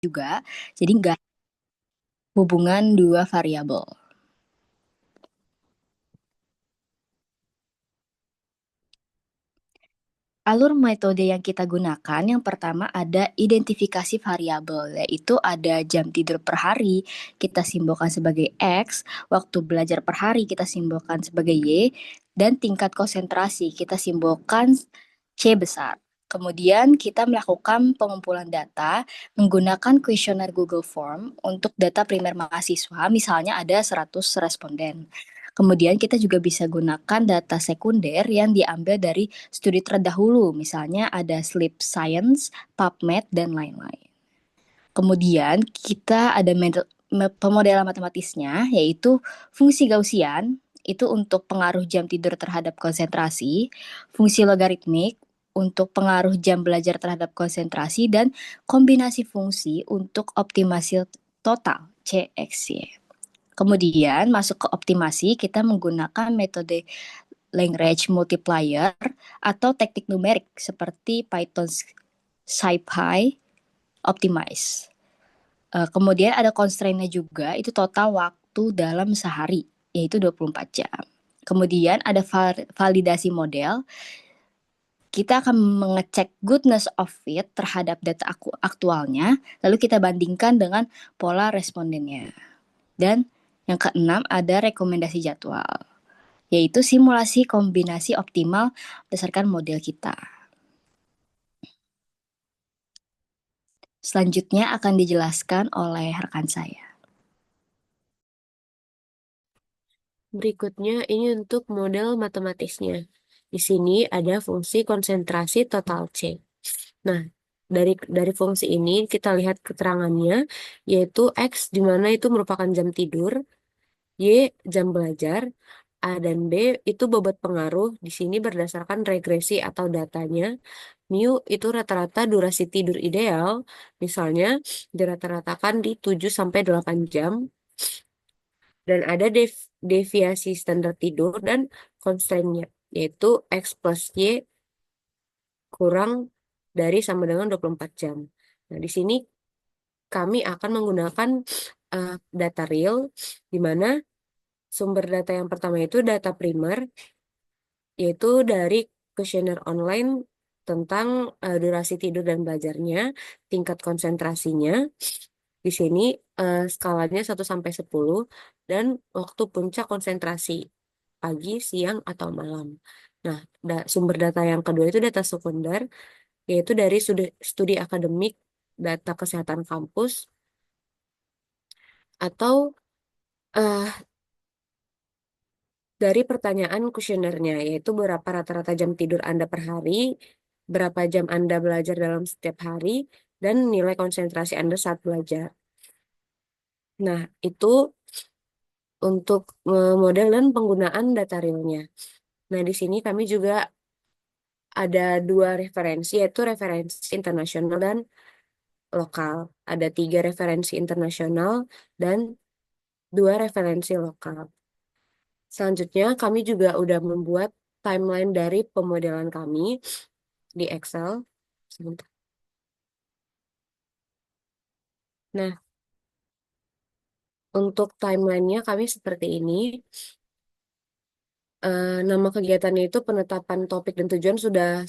juga, jadi nggak hubungan dua variabel. Alur metode yang kita gunakan, yang pertama ada identifikasi variabel, yaitu ada jam tidur per hari, kita simbolkan sebagai X, waktu belajar per hari kita simbolkan sebagai Y, dan tingkat konsentrasi kita simbolkan C besar. Kemudian kita melakukan pengumpulan data menggunakan kuesioner Google Form untuk data primer mahasiswa, misalnya ada 100 responden. Kemudian kita juga bisa gunakan data sekunder yang diambil dari studi terdahulu, misalnya ada Sleep Science, PubMed, dan lain-lain. Kemudian kita ada pemodelan matematisnya, yaitu fungsi Gaussian, itu untuk pengaruh jam tidur terhadap konsentrasi, fungsi logaritmik untuk pengaruh jam belajar terhadap konsentrasi, dan kombinasi fungsi untuk optimasi total CXY. Kemudian masuk ke optimasi, kita menggunakan metode language multiplier atau teknik numerik seperti Python SciPy Optimize. Kemudian ada constraint-nya juga, itu total waktu dalam sehari, yaitu 24 jam. Kemudian ada validasi model, kita akan mengecek goodness of fit terhadap data aktualnya, lalu kita bandingkan dengan pola respondennya. Dan yang keenam ada rekomendasi jadwal, yaitu simulasi kombinasi optimal berdasarkan model kita. Selanjutnya akan dijelaskan oleh rekan saya. Berikutnya ini untuk model matematisnya. Di sini ada fungsi konsentrasi total C. Nah, dari fungsi ini kita lihat keterangannya, yaitu X di mana itu merupakan jam tidur, Y jam belajar, A dan B itu bobot pengaruh. Di sini berdasarkan regresi atau datanya. Mu itu rata-rata durasi tidur ideal, misalnya dirata-ratakan di 7 sampai 8 jam. Dan ada deviasi standar tidur dan constraint-nya, yaitu X plus Y kurang dari sama dengan 24 jam. Nah, di sini kami akan menggunakan data real, di mana sumber data yang pertama itu data primer, yaitu dari kuesioner online tentang durasi tidur dan belajarnya, tingkat konsentrasinya. Di sini skalanya 1 sampai 10 dan waktu puncak konsentrasi pagi, siang, atau malam. Nah, sumber data yang kedua itu data sekunder, yaitu dari studi akademik, data kesehatan kampus, atau eh, dari pertanyaan kuesionernya, yaitu berapa rata-rata jam tidur Anda per hari, berapa jam Anda belajar dalam setiap hari, dan nilai konsentrasi Anda saat belajar. Nah, itu untuk model dan penggunaan data realnya. Nah, di sini kami juga ada dua referensi, yaitu referensi internasional dan lokal. Ada 3 referensi internasional dan 2 referensi lokal. Selanjutnya, kami juga udah membuat timeline dari pemodelan kami di Excel. Sebentar. Nah, untuk timelinenya kami seperti ini. Nama kegiatannya itu penetapan topik dan tujuan sudah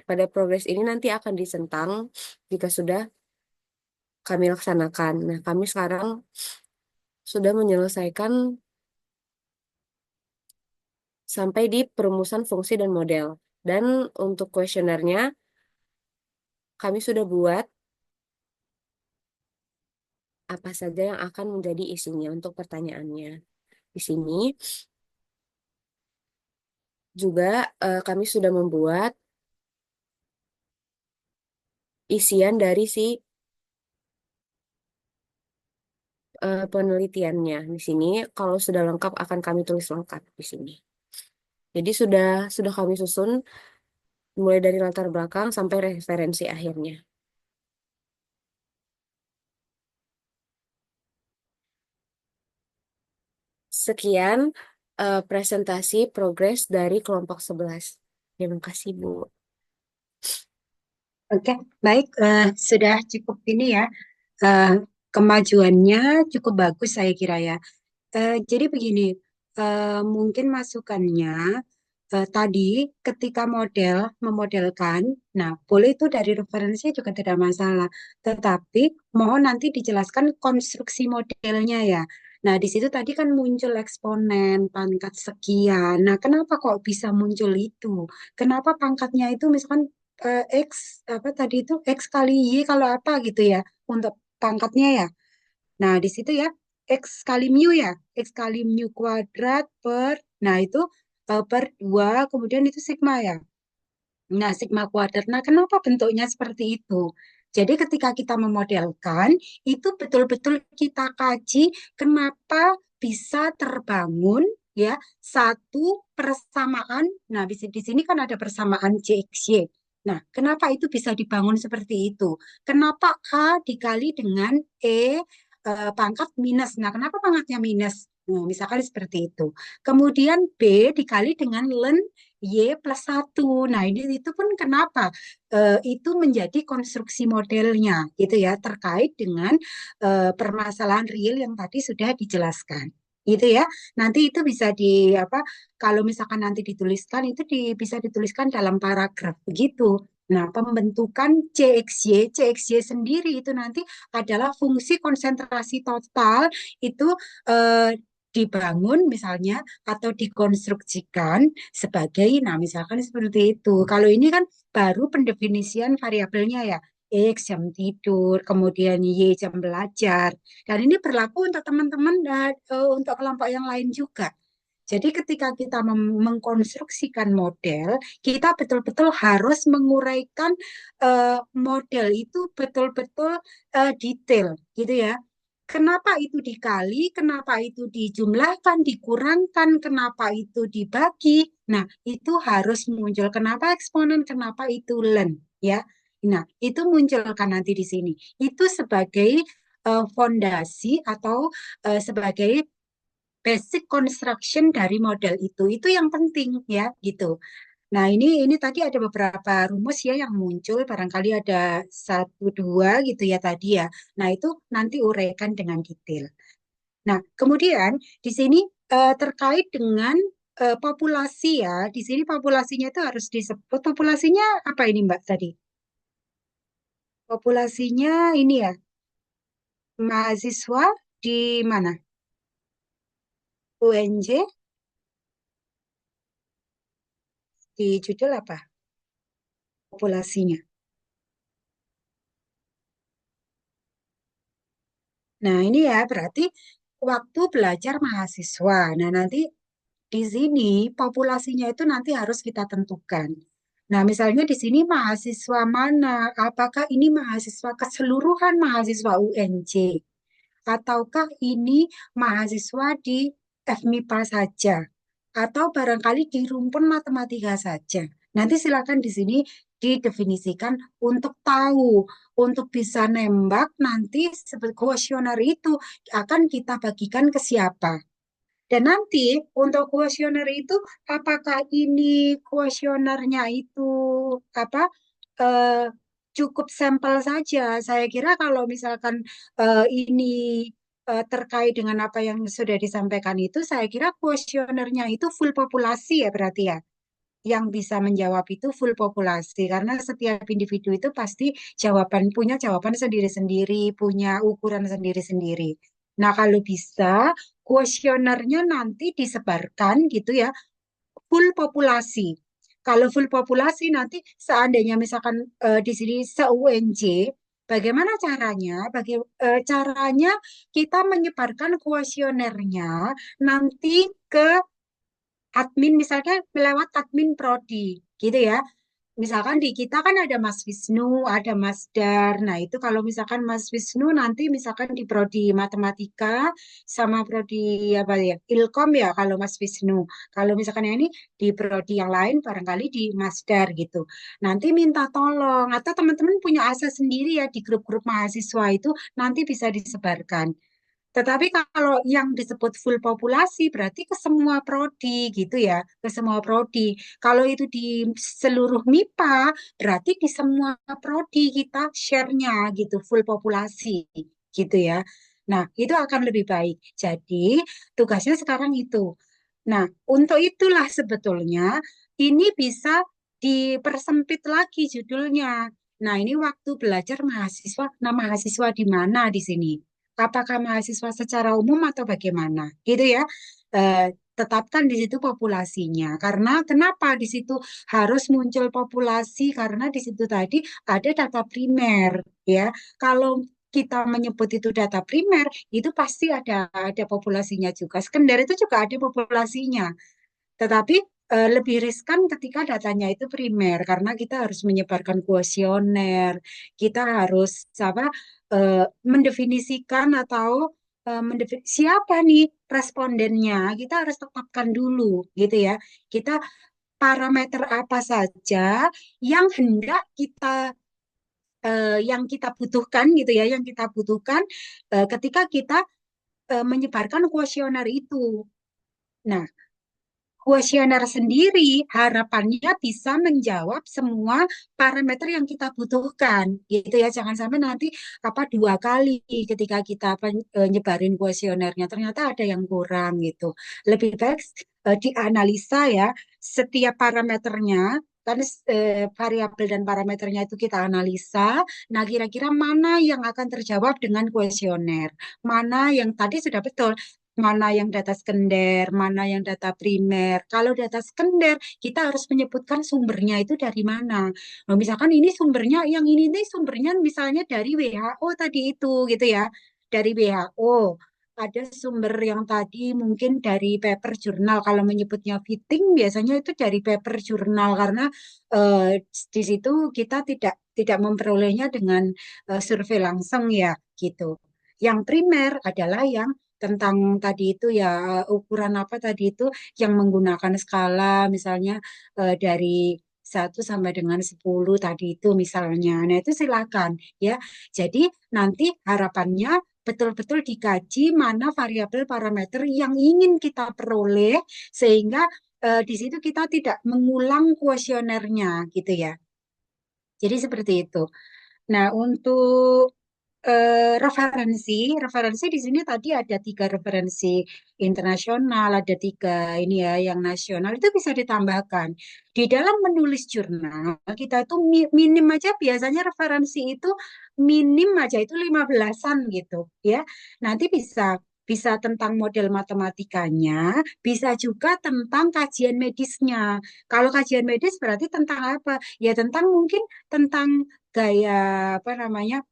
pada progres ini nanti akan disentang jika sudah kami laksanakan. Nah, kami sekarang sudah menyelesaikan sampai di perumusan fungsi dan model. Dan untuk kuesionernya kami sudah buat apa saja yang akan menjadi isinya untuk pertanyaannya. Di sini juga kami sudah membuat isian dari si penelitiannya. Di sini kalau sudah lengkap akan kami tulis lengkap di sini. Jadi sudah kami susun mulai dari latar belakang sampai referensi akhirnya. Sekian presentasi progres dari kelompok 11. Terima kasih, Bu. Oke, baik, sudah cukup ini ya. eh, kemajuannya cukup bagus saya kira ya. Jadi begini, mungkin masukannya tadi ketika memodelkan, nah boleh itu dari referensi juga tidak masalah. Tetapi mohon nanti dijelaskan konstruksi modelnya ya. Nah di situ tadi kan muncul eksponen pangkat sekian. Nah kenapa kok bisa muncul itu? Kenapa pangkatnya itu misalkan x apa tadi itu x kali y kalau apa gitu ya untuk pangkatnya ya. Nah, di situ ya, X kali mu ya, X kali mu kuadrat per, nah itu per 2, kemudian itu sigma ya. Nah, sigma kuadrat. Nah, kenapa bentuknya seperti itu? Jadi ketika kita memodelkan, itu betul-betul kita kaji kenapa bisa terbangun ya satu persamaan. Nah, di sini kan ada persamaan CXY. Nah, kenapa itu bisa dibangun seperti itu? Kenapa A dikali dengan pangkat minus? Nah, kenapa pangkatnya minus? Nah, misalkan seperti itu. Kemudian B dikali dengan ln Y plus satu. Nah, ini itu pun kenapa itu menjadi konstruksi modelnya gitu ya terkait dengan permasalahan real yang tadi sudah dijelaskan. Gitu ya. Nanti itu bisa di apa kalau misalkan nanti dituliskan itu bisa dituliskan dalam paragraf begitu. Nah, pembentukan CXY sendiri itu nanti adalah fungsi konsentrasi total itu eh, dibangun misalnya atau dikonstruksikan sebagai, nah misalkan seperti itu. Kalau ini kan baru pendefinisian variabelnya ya, X jam tidur, kemudian Y jam belajar. Dan ini berlaku untuk teman-teman dan untuk kelompok yang lain juga. Jadi ketika kita mengkonstruksikan model, kita betul-betul harus menguraikan model itu betul-betul detail, gitu ya. Kenapa itu dikali, kenapa itu dijumlahkan, dikurangkan, kenapa itu dibagi. Nah, itu harus muncul. Kenapa eksponen, kenapa itu len, ya. Nah, itu munculkan nanti di sini. Itu sebagai fondasi atau sebagai basic construction dari model itu. Itu yang penting ya, gitu. Nah, ini tadi ada beberapa rumus ya yang muncul, barangkali ada satu dua gitu ya tadi ya. Nah, itu nanti uraikan dengan detail. Nah, kemudian di sini terkait dengan populasi ya. Di sini populasinya itu harus disebut. Populasinya apa ini Mbak tadi? Populasinya ini ya, mahasiswa di mana? UNJ di judul apa? Populasinya. Nah, ini ya berarti waktu belajar mahasiswa. Nah, nanti di sini populasinya itu nanti harus kita tentukan. Nah, misalnya di sini mahasiswa mana? Apakah ini mahasiswa keseluruhan mahasiswa UNJ? Ataukah ini mahasiswa di FMIPA saja? Atau barangkali di rumpun matematika saja? Nanti silakan di sini didefinisikan untuk tahu, untuk bisa nembak nanti kuesioner itu akan kita bagikan ke siapa. Dan nanti untuk kuesioner itu, apakah ini kuesionernya itu apa eh, cukup sampel saja? Saya kira kalau misalkan ini terkait dengan apa yang sudah disampaikan itu, saya kira kuesionernya itu full populasi ya berarti ya. Yang bisa menjawab itu full populasi karena setiap individu itu pasti punya jawaban sendiri-sendiri, punya ukuran sendiri-sendiri. Nah, kalau bisa kuesionernya nanti disebarkan gitu ya, full populasi. Kalau full populasi nanti seandainya misalkan di sini se-UNJ, bagaimana caranya? Caranya kita menyebarkan kuesionernya nanti ke admin misalnya lewat admin prodi gitu ya. Misalkan di kita kan ada Mas Wisnu, ada Mas Dar. Nah, itu kalau misalkan Mas Wisnu nanti misalkan di prodi matematika sama prodi apa ya? Ilkom ya kalau Mas Wisnu. Kalau misalkan yang ini di prodi yang lain barangkali di Mas Dar gitu. Nanti minta tolong atau teman-teman punya asa sendiri ya di grup-grup mahasiswa itu nanti bisa disebarkan. Tetapi kalau yang disebut full populasi berarti ke semua prodi gitu ya, ke semua prodi. Kalau itu di seluruh MIPA berarti di semua prodi kita share-nya gitu, full populasi gitu ya. Nah, itu akan lebih baik. Jadi, tugasnya sekarang itu. Nah, untuk itulah sebetulnya ini bisa dipersempit lagi judulnya. Nah, ini waktu belajar mahasiswa. Nah, mahasiswa di mana di sini? Apakah mahasiswa secara umum atau bagaimana? Gitu ya. Tetapkan di situ populasinya. Karena kenapa di situ harus muncul populasi? Karena di situ tadi ada data primer, ya. Kalau kita menyebut itu data primer, itu pasti ada populasinya juga. Sekunder itu juga ada populasinya. Tetapi lebih riskan ketika datanya itu primer karena kita harus menyebarkan kuesioner, kita harus apa mendefinisikan atau siapa nih respondennya, kita harus tetapkan dulu gitu ya. Kita parameter apa saja yang hendak kita yang kita butuhkan gitu ya, yang kita butuhkan ketika kita menyebarkan kuesioner itu. Nah, kuesioner sendiri harapannya bisa menjawab semua parameter yang kita butuhkan gitu ya, jangan sampai nanti apa dua kali ketika kita nyebarin kuesionernya ternyata ada yang kurang gitu. Lebih baik dianalisa ya setiap parameternya kan, variabel dan parameternya itu kita analisa. Nah, kira-kira mana yang akan terjawab dengan kuesioner, mana yang tadi sudah betul, mana yang data sekunder, mana yang data primer. Kalau data sekunder, kita harus menyebutkan sumbernya itu dari mana. Nah, misalkan ini sumbernya, yang ini nih sumbernya misalnya dari WHO tadi itu, gitu ya. Dari WHO. Ada sumber yang tadi mungkin dari paper jurnal. Kalau menyebutnya fitting, biasanya itu dari paper jurnal karena di situ kita tidak memperolehnya dengan survei langsung ya, gitu. Yang primer adalah yang tentang tadi itu ya, ukuran apa tadi itu yang menggunakan skala misalnya dari 1 sampai dengan 10 tadi itu misalnya. Nah, itu silakan ya. Jadi nanti harapannya betul-betul dikaji mana variabel parameter yang ingin kita peroleh sehingga di situ kita tidak mengulang kuesionernya gitu ya. Jadi seperti itu. Nah, untuk referensi di sini tadi ada 3 referensi internasional, ada 3 ini ya yang nasional itu bisa ditambahkan. Di dalam menulis jurnal kita itu minim aja biasanya referensi itu minim aja itu 15-an gitu ya. Nanti bisa bisa tentang model matematikanya, bisa juga tentang kajian medisnya. Kalau kajian medis berarti tentang apa? Ya tentang mungkin tentang gaya apa namanya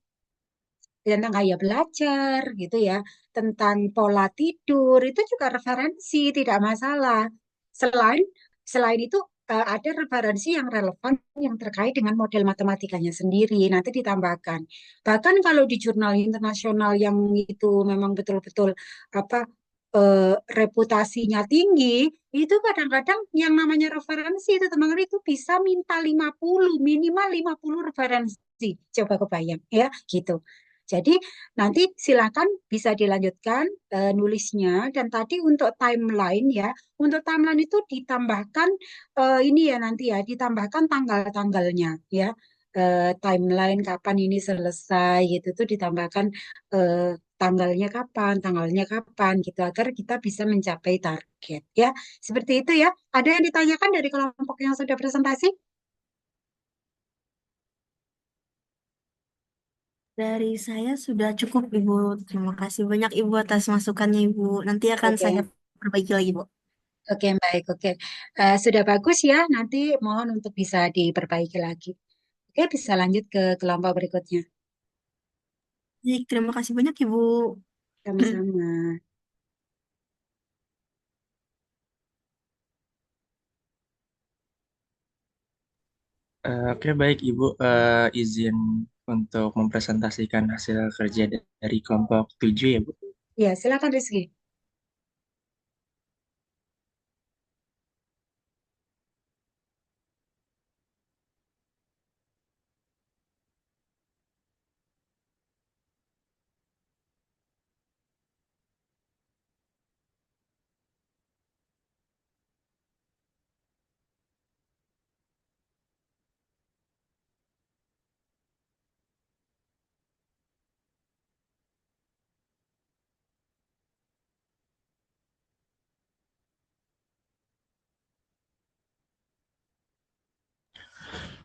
tentang gaya belajar gitu ya, tentang pola tidur itu juga referensi tidak masalah. Selain selain itu ada referensi yang relevan yang terkait dengan model matematikanya sendiri nanti ditambahkan. Bahkan kalau di jurnal internasional yang itu memang betul-betul apa reputasinya tinggi, itu kadang-kadang yang namanya referensi itu teman-teman itu bisa minta 50 minimal 50 referensi. Coba kebayang ya, gitu. Jadi nanti silakan bisa dilanjutkan nulisnya dan tadi untuk timeline ya, untuk timeline itu ditambahkan ini ya nanti ya, ditambahkan tanggal-tanggalnya ya. Timeline kapan ini selesai gitu tuh ditambahkan tanggalnya kapan gitu agar kita bisa mencapai target ya. Seperti itu ya. Ada yang ditanyakan dari kelompok yang sudah presentasi? Dari saya sudah cukup, Ibu. Terima kasih banyak, Ibu, atas masukannya, Ibu. Nanti akan saya Oke. perbaiki lagi, Bu. Oke, baik. Oke. Sudah bagus ya. Nanti mohon untuk bisa diperbaiki lagi. Oke, bisa lanjut ke kelompok berikutnya. Baik, terima kasih banyak, Ibu. Sama-sama. Oke, baik Ibu. Izin untuk mempresentasikan hasil kerja dari kelompok 7 ya, Bu. Ya, silakan Rizky.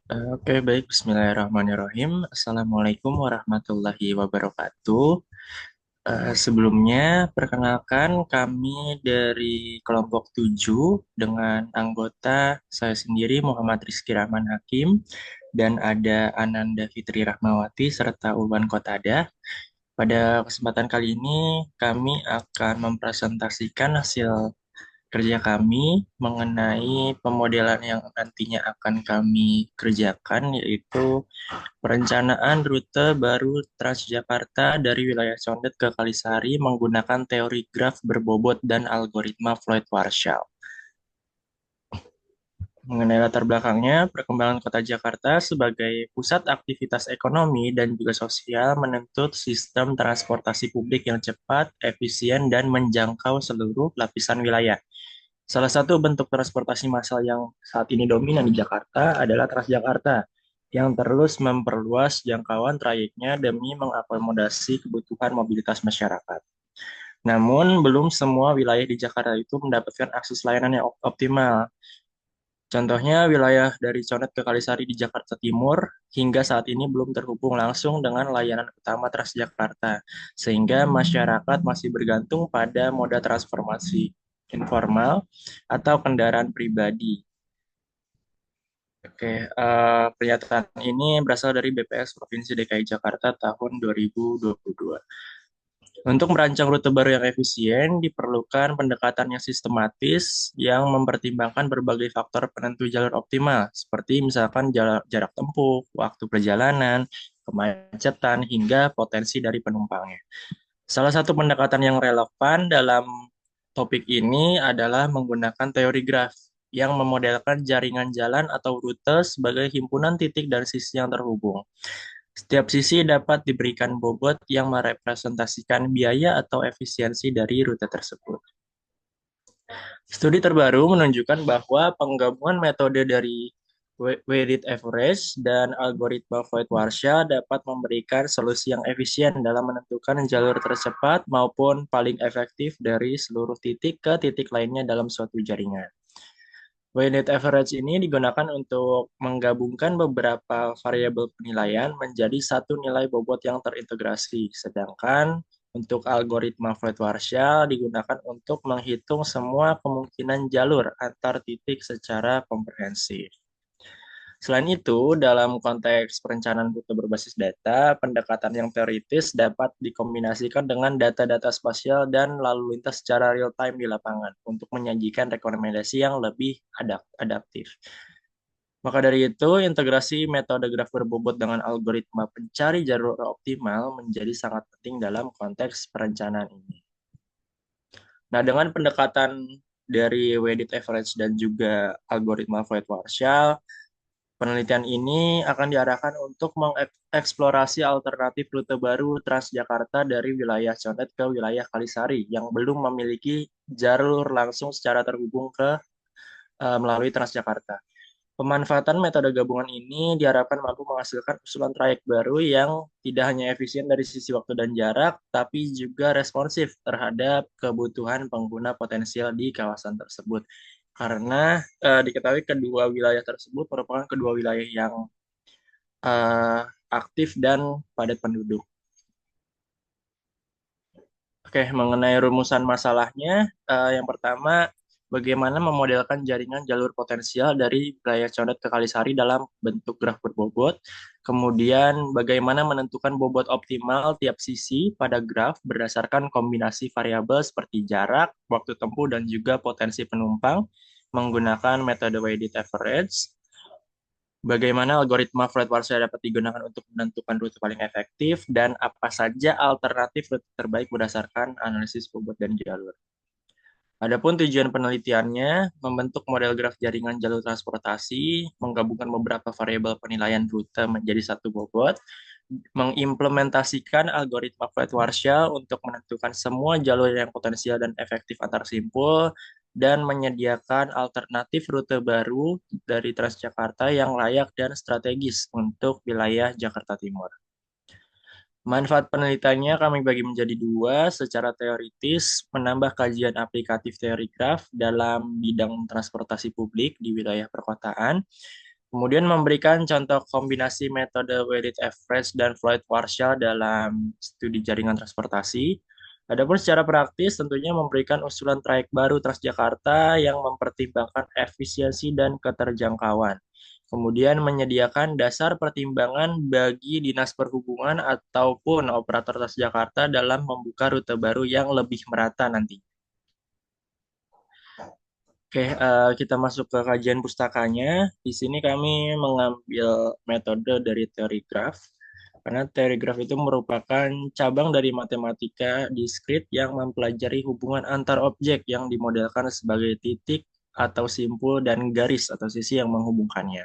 Oke, baik. Bismillahirrahmanirrahim. Assalamualaikum warahmatullahi wabarakatuh. Sebelumnya, perkenalkan kami dari kelompok 7 dengan anggota saya sendiri Muhammad Rizky Rahman Hakim dan ada Ananda Fitri Rahmawati serta Ulwan Kotada. Pada kesempatan kali ini, kami akan mempresentasikan hasil kerja kami mengenai pemodelan yang nantinya akan kami kerjakan, yaitu perencanaan rute baru Transjakarta dari wilayah Condet ke Kalisari menggunakan teori graf berbobot dan algoritma Floyd-Warshall. Mengenai latar belakangnya, perkembangan kota Jakarta sebagai pusat aktivitas ekonomi dan juga sosial menuntut sistem transportasi publik yang cepat, efisien, dan menjangkau seluruh lapisan wilayah. Salah satu bentuk transportasi massal yang saat ini dominan di Jakarta adalah Transjakarta, yang terus memperluas jangkauan trayeknya demi mengakomodasi kebutuhan mobilitas masyarakat. Namun, belum semua wilayah di Jakarta itu mendapatkan akses layanan yang optimal. Contohnya, wilayah dari Condet ke Kalisari di Jakarta Timur hingga saat ini belum terhubung langsung dengan layanan utama Transjakarta, sehingga masyarakat masih bergantung pada moda transformasi informal atau kendaraan pribadi. Oke, pernyataan ini berasal dari BPS Provinsi DKI Jakarta tahun 2022. Untuk merancang rute baru yang efisien, diperlukan pendekatan yang sistematis yang mempertimbangkan berbagai faktor penentu jalur optimal, seperti misalkan jarak tempuh, waktu perjalanan, kemacetan, hingga potensi dari penumpangnya. Salah satu pendekatan yang relevan dalam topik ini adalah menggunakan teori graf yang memodelkan jaringan jalan atau rute sebagai himpunan titik dan sisi yang terhubung. Setiap sisi dapat diberikan bobot yang merepresentasikan biaya atau efisiensi dari rute tersebut. Studi terbaru menunjukkan bahwa penggabungan metode dari weighted average dan algoritma Floyd-Warshall dapat memberikan solusi yang efisien dalam menentukan jalur tercepat maupun paling efektif dari seluruh titik ke titik lainnya dalam suatu jaringan. Weighted average ini digunakan untuk menggabungkan beberapa variabel penilaian menjadi satu nilai bobot yang terintegrasi, sedangkan untuk algoritma Floyd-Warshall digunakan untuk menghitung semua kemungkinan jalur antar titik secara komprehensif. Selain itu, dalam konteks perencanaan rute berbasis data, pendekatan yang teoritis dapat dikombinasikan dengan data-data spasial dan lalu lintas secara real-time di lapangan untuk menyajikan rekomendasi yang lebih adaptif. Maka dari itu, integrasi metode graf berbobot dengan algoritma pencari jalur optimal menjadi sangat penting dalam konteks perencanaan ini. Nah, dengan pendekatan dari weighted average dan juga algoritma Floyd-Warshall, penelitian ini akan diarahkan untuk mengeksplorasi alternatif rute baru Transjakarta dari wilayah Condet ke wilayah Kalisari yang belum memiliki jalur langsung secara terhubung melalui Transjakarta. Pemanfaatan metode gabungan ini diharapkan mampu menghasilkan usulan trayek baru yang tidak hanya efisien dari sisi waktu dan jarak, tapi juga responsif terhadap kebutuhan pengguna potensial di kawasan tersebut. Karena diketahui kedua wilayah tersebut merupakan kedua wilayah yang aktif dan padat penduduk. Oke, mengenai rumusan masalahnya, yang pertama, bagaimana memodelkan jaringan jalur potensial dari wilayah Condet ke Kalisari dalam bentuk graf berbobot. Kemudian, bagaimana menentukan bobot optimal tiap sisi pada graf berdasarkan kombinasi variabel seperti jarak, waktu tempuh, dan juga potensi penumpang menggunakan metode weighted average. Bagaimana algoritma Floyd-Warshall dapat digunakan untuk menentukan rute paling efektif, dan apa saja alternatif rute terbaik berdasarkan analisis bobot dan jalur. Adapun tujuan penelitiannya, membentuk model graf jaringan jalur transportasi, menggabungkan beberapa variabel penilaian rute menjadi satu bobot, mengimplementasikan algoritma Floyd-Warshall untuk menentukan semua jalur yang potensial dan efektif antar simpul, dan menyediakan alternatif rute baru dari Transjakarta yang layak dan strategis untuk wilayah Jakarta Timur. Manfaat penelitiannya kami bagi menjadi dua. Secara teoritis, menambah kajian aplikatif teori graf dalam bidang transportasi publik di wilayah perkotaan. Kemudian memberikan contoh kombinasi metode weighted average dan Floyd Warshall dalam studi jaringan transportasi. Adapun secara praktis tentunya memberikan usulan trayek baru Transjakarta yang mempertimbangkan efisiensi dan keterjangkauan. Kemudian menyediakan dasar pertimbangan bagi Dinas Perhubungan ataupun operator Transjakarta dalam membuka rute baru yang lebih merata nanti. Oke, kita masuk ke kajian pustakanya. Di sini kami mengambil metode dari teori graf. Karena teori graf itu merupakan cabang dari matematika diskrit yang mempelajari hubungan antar objek yang dimodelkan sebagai titik atau simpul dan garis atau sisi yang menghubungkannya.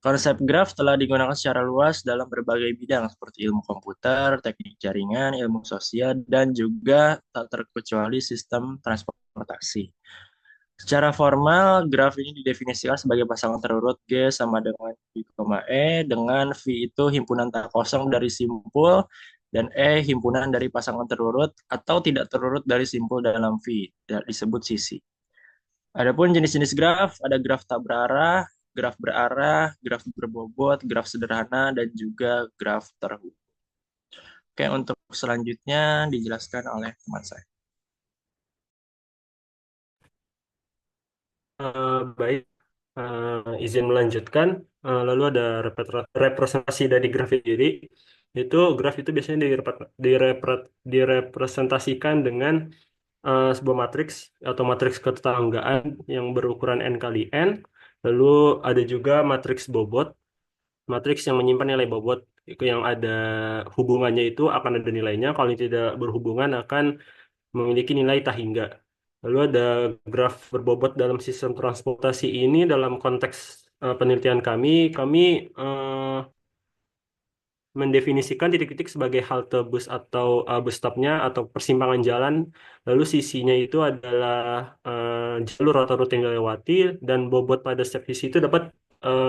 Konsep graf telah digunakan secara luas dalam berbagai bidang seperti ilmu komputer, teknik jaringan, ilmu sosial, dan juga tak terkecuali sistem transportasi. Secara formal, graf ini didefinisikan sebagai pasangan terurut G sama dengan V, E, dengan V itu himpunan tak kosong dari simpul, dan E himpunan dari pasangan terurut atau tidak terurut dari simpul dalam V, disebut sisi. Adapun jenis-jenis graf, ada graf tak berarah, graf berbobot, graf sederhana, dan juga graf terhubung. Oke, untuk selanjutnya dijelaskan oleh teman saya. Baik, izin melanjutkan. Lalu ada representasi dari graf sendiri. Itu graf itu biasanya direpresentasikan dengan sebuah matriks atau matriks ketetanggaan yang berukuran n kali n. Lalu ada juga matriks bobot, matriks yang menyimpan nilai bobot yang ada hubungannya itu akan ada nilainya. Kalau tidak berhubungan akan memiliki nilai tak hingga. Lalu ada graf berbobot dalam sistem transportasi ini dalam konteks penelitian kami mendefinisikan titik-titik sebagai halte bus atau bus stopnya atau persimpangan jalan. Lalu sisinya itu adalah jalur atau rute yang dilewati dan bobot pada setiap sisi itu dapat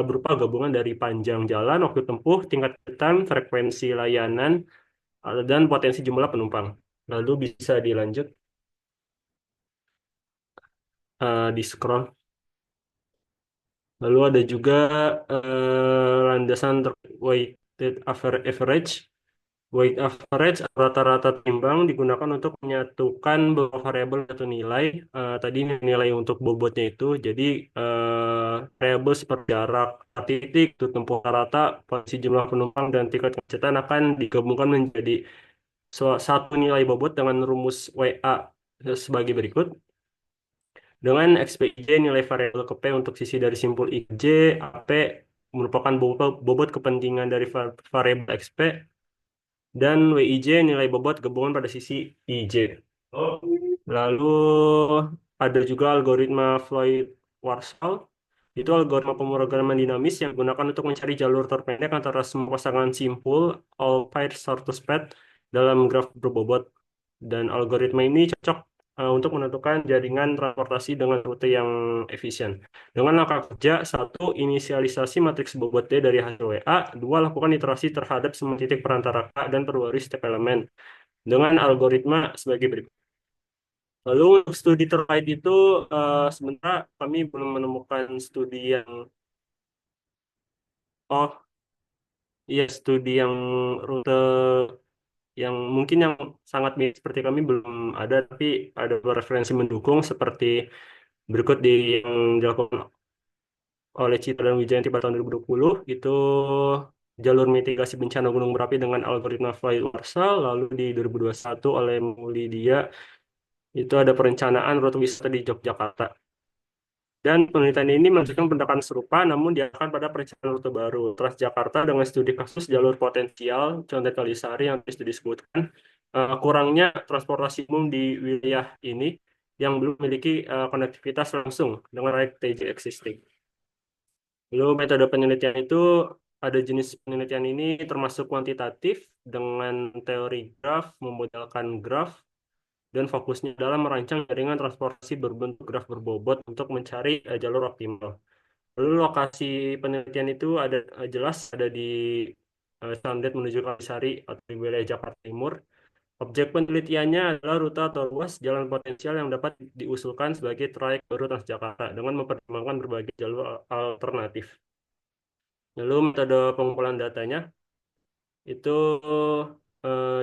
berupa gabungan dari panjang jalan, waktu tempuh, tingkat kecepatan, frekuensi layanan, dan potensi jumlah penumpang. Lalu bisa dilanjut di scroll. Lalu ada juga landasan weighted average. Weight average rata-rata timbang digunakan untuk menyatukan beberapa variabel atau nilai. Tadi nilai untuk bobotnya itu, jadi variabel seperti jarak titik, itu tempuh rata, posisi jumlah penumpang, dan tingkat kemacetan akan digabungkan menjadi satu nilai bobot dengan rumus WA sebagai berikut. Dengan XPIJ nilai variabel ke P untuk sisi dari simpul IJ, AP merupakan bobot kepentingan dari variabel XP, dan WIJ nilai bobot gabungan pada sisi IJ. Lalu ada juga algoritma Floyd-Warshall. Itu algoritma pemrograman dinamis yang digunakan untuk mencari jalur terpendek antara semua pasangan simpul all pairs shortest path dalam graf berbobot. Dan algoritma ini cocok untuk menentukan jaringan transportasi dengan rute yang efisien. Dengan langkah kerja, satu, inisialisasi matriks bobot D dari hasil WA, dua, lakukan iterasi terhadap semua titik perantara K dan perbarui setiap elemen dengan algoritma sebagai berikut. Lalu untuk studi terkait itu sebenarnya kami belum menemukan studi yang studi yang rute yang mungkin yang sangat mirip seperti kami belum ada, tapi ada beberapa referensi mendukung seperti berikut yang dilakukan oleh Citra dan Wijayanti pada tahun 2020 itu jalur mitigasi bencana gunung berapi dengan algoritma Floyd-Warshall. Lalu di 2021 oleh Mulydia itu ada perencanaan rute wisata di Yogyakarta. Dan penelitian ini menunjukkan pendekatan serupa, namun diarahkan pada perencanaan rute baru. Transjakarta dengan studi kasus jalur potensial, contoh Kalisari yang sudah disebutkan, kurangnya transportasi umum di wilayah ini yang belum memiliki konektivitas langsung dengan rate TJ existing. Lalu metode penelitian itu ada jenis penelitian ini termasuk kuantitatif dengan teori graf, memodelkan graf, dan fokusnya dalam merancang jaringan transportasi berbentuk graf berbobot untuk mencari jalur optimal. Lalu lokasi penelitian itu ada jelas ada di Sandet menuju Kalisari atau di wilayah Jakarta Timur. Objek penelitiannya adalah rute atau ruas jalan potensial yang dapat diusulkan sebagai trayek baru Transjakarta dengan mempertimbangkan berbagai jalur alternatif. Lalu metode pengumpulan datanya itu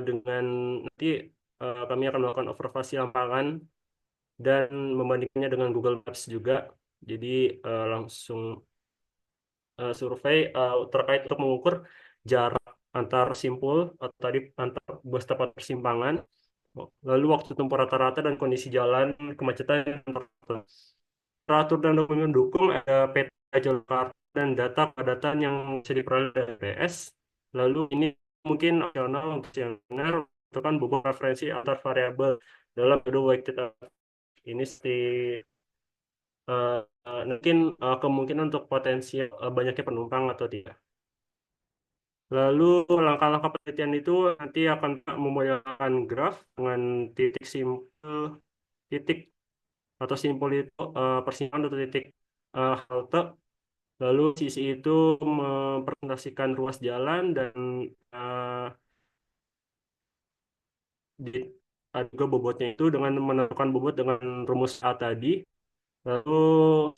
dengan nanti kami akan melakukan observasi lapangan dan membandingkannya dengan Google Maps juga. Jadi langsung survei terkait untuk mengukur jarak antar simpul atau tadi antar beberapa persimpangan, lalu waktu tempuh rata-rata dan kondisi jalan kemacetan yang tertentu. Teratur dan dokumen mendukung ada peta jalur kartu dan data padatan yang bisa diperoleh dari GPS. Lalu ini mungkin opsional untuk kuesioner itu kan beberapa referensi antar variabel dalam metode weighted average. Ini eh, mungkin kemungkinan untuk potensi banyaknya penumpang atau tidak. Lalu langkah-langkah penelitian itu nanti akan memodelkan graf dengan titik simpul, titik atau simpul itu persimpangan atau titik halte. Lalu sisi itu mempresentasikan ruas jalan dan eh, di, ada juga bobotnya itu dengan menentukan bobot dengan rumus A tadi. Lalu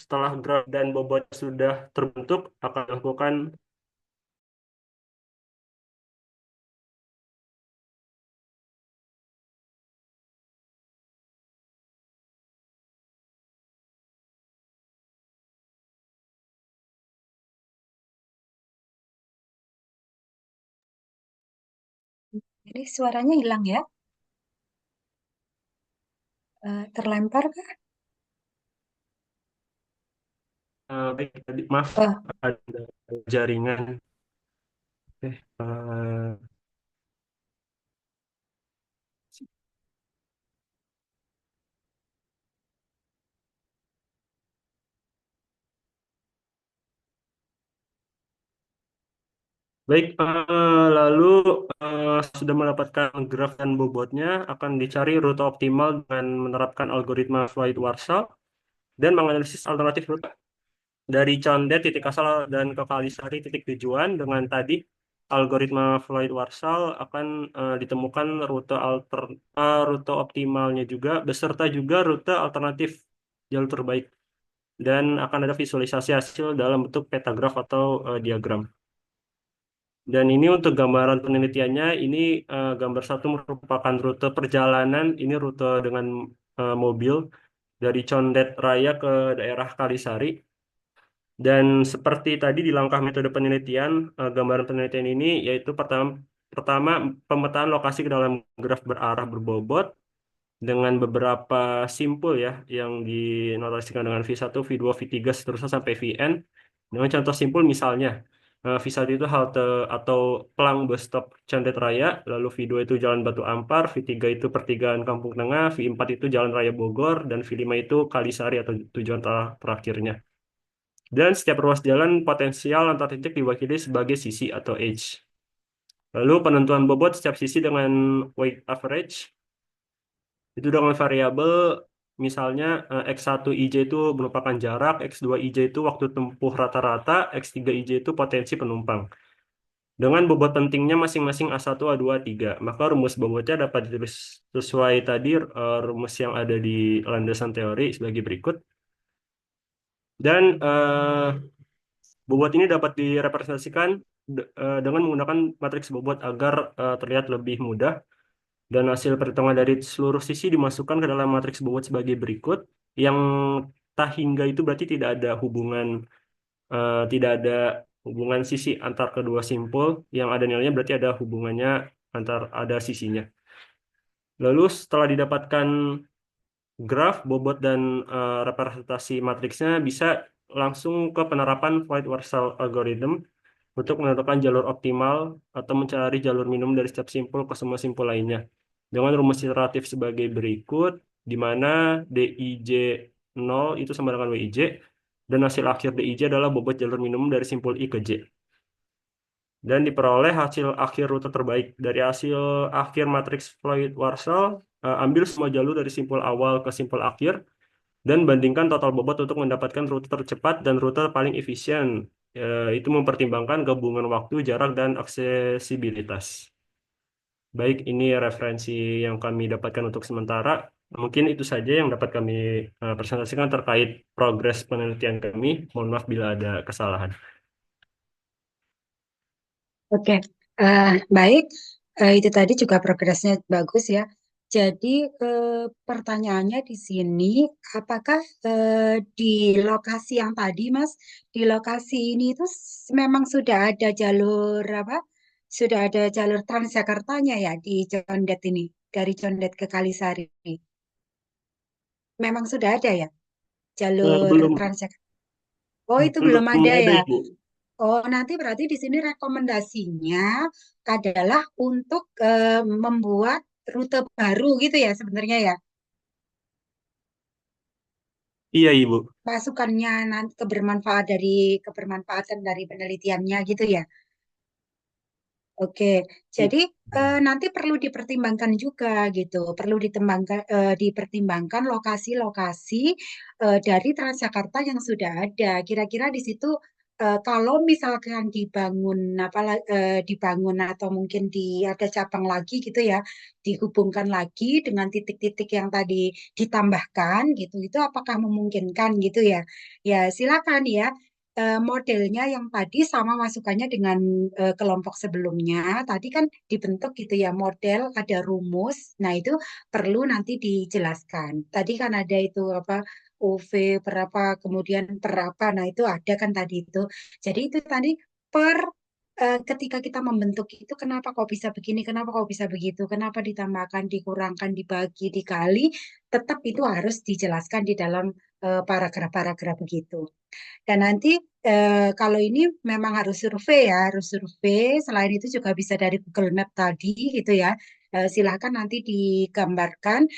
setelah graf dan bobot sudah terbentuk akan dilakukan. Ini suaranya hilang ya? Terlempar kah? Baik, maaf Oh, ada jaringan. Eh, Baik, lalu sudah mendapatkan graf dan bobotnya, akan dicari rute optimal dengan menerapkan algoritma Floyd-Warshall dan menganalisis alternatif rute dari Condet titik asal dan ke Kalisari titik tujuan. Dengan tadi algoritma Floyd-Warshall akan ditemukan rute optimalnya juga beserta juga rute alternatif jalur terbaik dan akan ada visualisasi hasil dalam bentuk peta graf atau diagram. Dan ini untuk gambaran penelitiannya, ini gambar satu merupakan rute perjalanan, ini rute dengan mobil dari Condet Raya ke daerah Kalisari. Dan seperti tadi di langkah metode penelitian, gambaran penelitian ini yaitu pertama pemetaan lokasi ke dalam graf berarah berbobot dengan beberapa simpul ya yang dinotasikan dengan V1, V2, V3 seterusnya sampai Vn. Dengan contoh simpul misalnya V1 itu halte atau pelang bus stop Condet Raya, lalu V2 itu Jalan Batu Ampar, V3 itu Pertigaan Kampung Tengah, V4 itu Jalan Raya Bogor, dan V5 itu Kalisari atau tujuan terakhirnya. Dan setiap ruas jalan potensial antar titik diwakili sebagai sisi atau edge. Lalu penentuan bobot setiap sisi dengan weight average itu dengan variabel misalnya X1 IJ itu merupakan jarak, X2 IJ itu waktu tempuh rata-rata, X3 IJ itu potensi penumpang. Dengan bobot pentingnya masing-masing A1, A2, A3, maka rumus bobotnya dapat ditulis sesuai tadi rumus yang ada di landasan teori sebagai berikut. Dan bobot ini dapat direpresentasikan dengan menggunakan matriks bobot agar terlihat lebih mudah. Dan hasil perhitungan dari seluruh sisi dimasukkan ke dalam matriks bobot sebagai berikut. Yang tak hingga itu berarti tidak ada hubungan sisi antar kedua simpul. Yang ada nilainya berarti ada hubungannya ada sisinya. Lalu setelah didapatkan graf, bobot, dan representasi matriksnya bisa langsung ke penerapan Floyd-Warshall algorithm untuk menentukan jalur optimal atau mencari jalur minimum dari setiap simpul ke semua simpul lainnya. Dengan rumus iteratif sebagai berikut, di mana DIJ 0 itu sama dengan WIJ, dan hasil akhir DIJ adalah bobot jalur minimum dari simpul I ke J. Dan diperoleh hasil akhir rute terbaik. Dari hasil akhir matriks Floyd-Warshall, ambil semua jalur dari simpul awal ke simpul akhir, dan bandingkan total bobot untuk mendapatkan rute tercepat dan rute paling efisien. Itu mempertimbangkan gabungan waktu, jarak, dan aksesibilitas. Baik, ini referensi yang kami dapatkan untuk sementara. Mungkin itu saja yang dapat kami presentasikan terkait progres penelitian kami. Mohon maaf bila ada kesalahan. Oke, baik. Itu tadi juga progresnya bagus ya. Jadi pertanyaannya di sini, apakah di lokasi yang tadi, Mas, di lokasi ini itu memang sudah ada jalur apa? Sudah ada jalur Transjakartanya ya di Condet ini, dari Condet ke Kalisari. Memang sudah ada ya jalur Belum Transjakarta. Oh, itu belum belum ada ada ya. Ibu. Oh, nanti berarti di sini rekomendasinya adalah untuk membuat rute baru gitu ya sebenarnya ya. Iya Ibu. Masukannya nanti kebermanfaatan dari penelitiannya gitu ya. Oke, I- jadi nanti perlu dipertimbangkan juga gitu, perlu dipertimbangkan lokasi-lokasi dari Transjakarta yang sudah ada. Kira-kira di situ kalau misalkan dibangun atau mungkin ada cabang lagi gitu ya, dihubungkan lagi dengan titik-titik yang tadi ditambahkan gitu, itu apakah memungkinkan gitu ya? Ya silakan ya, modelnya yang tadi sama masukannya dengan kelompok sebelumnya. Tadi kan dibentuk gitu ya model, ada rumus. Nah, itu perlu nanti dijelaskan. Tadi kan ada itu apa UV berapa, kemudian berapa. Nah, itu ada kan tadi itu. Jadi itu tadi per ketika kita membentuk itu kenapa kok bisa begini, kenapa kok bisa begitu, kenapa ditambahkan, dikurangkan, dibagi, dikali, tetap itu harus dijelaskan di dalam paragraf-paragraf begitu. Dan nanti kalau ini memang harus survei ya, harus survei. Selain itu juga bisa dari Google Map tadi gitu ya. Silahkan nanti digambarkan.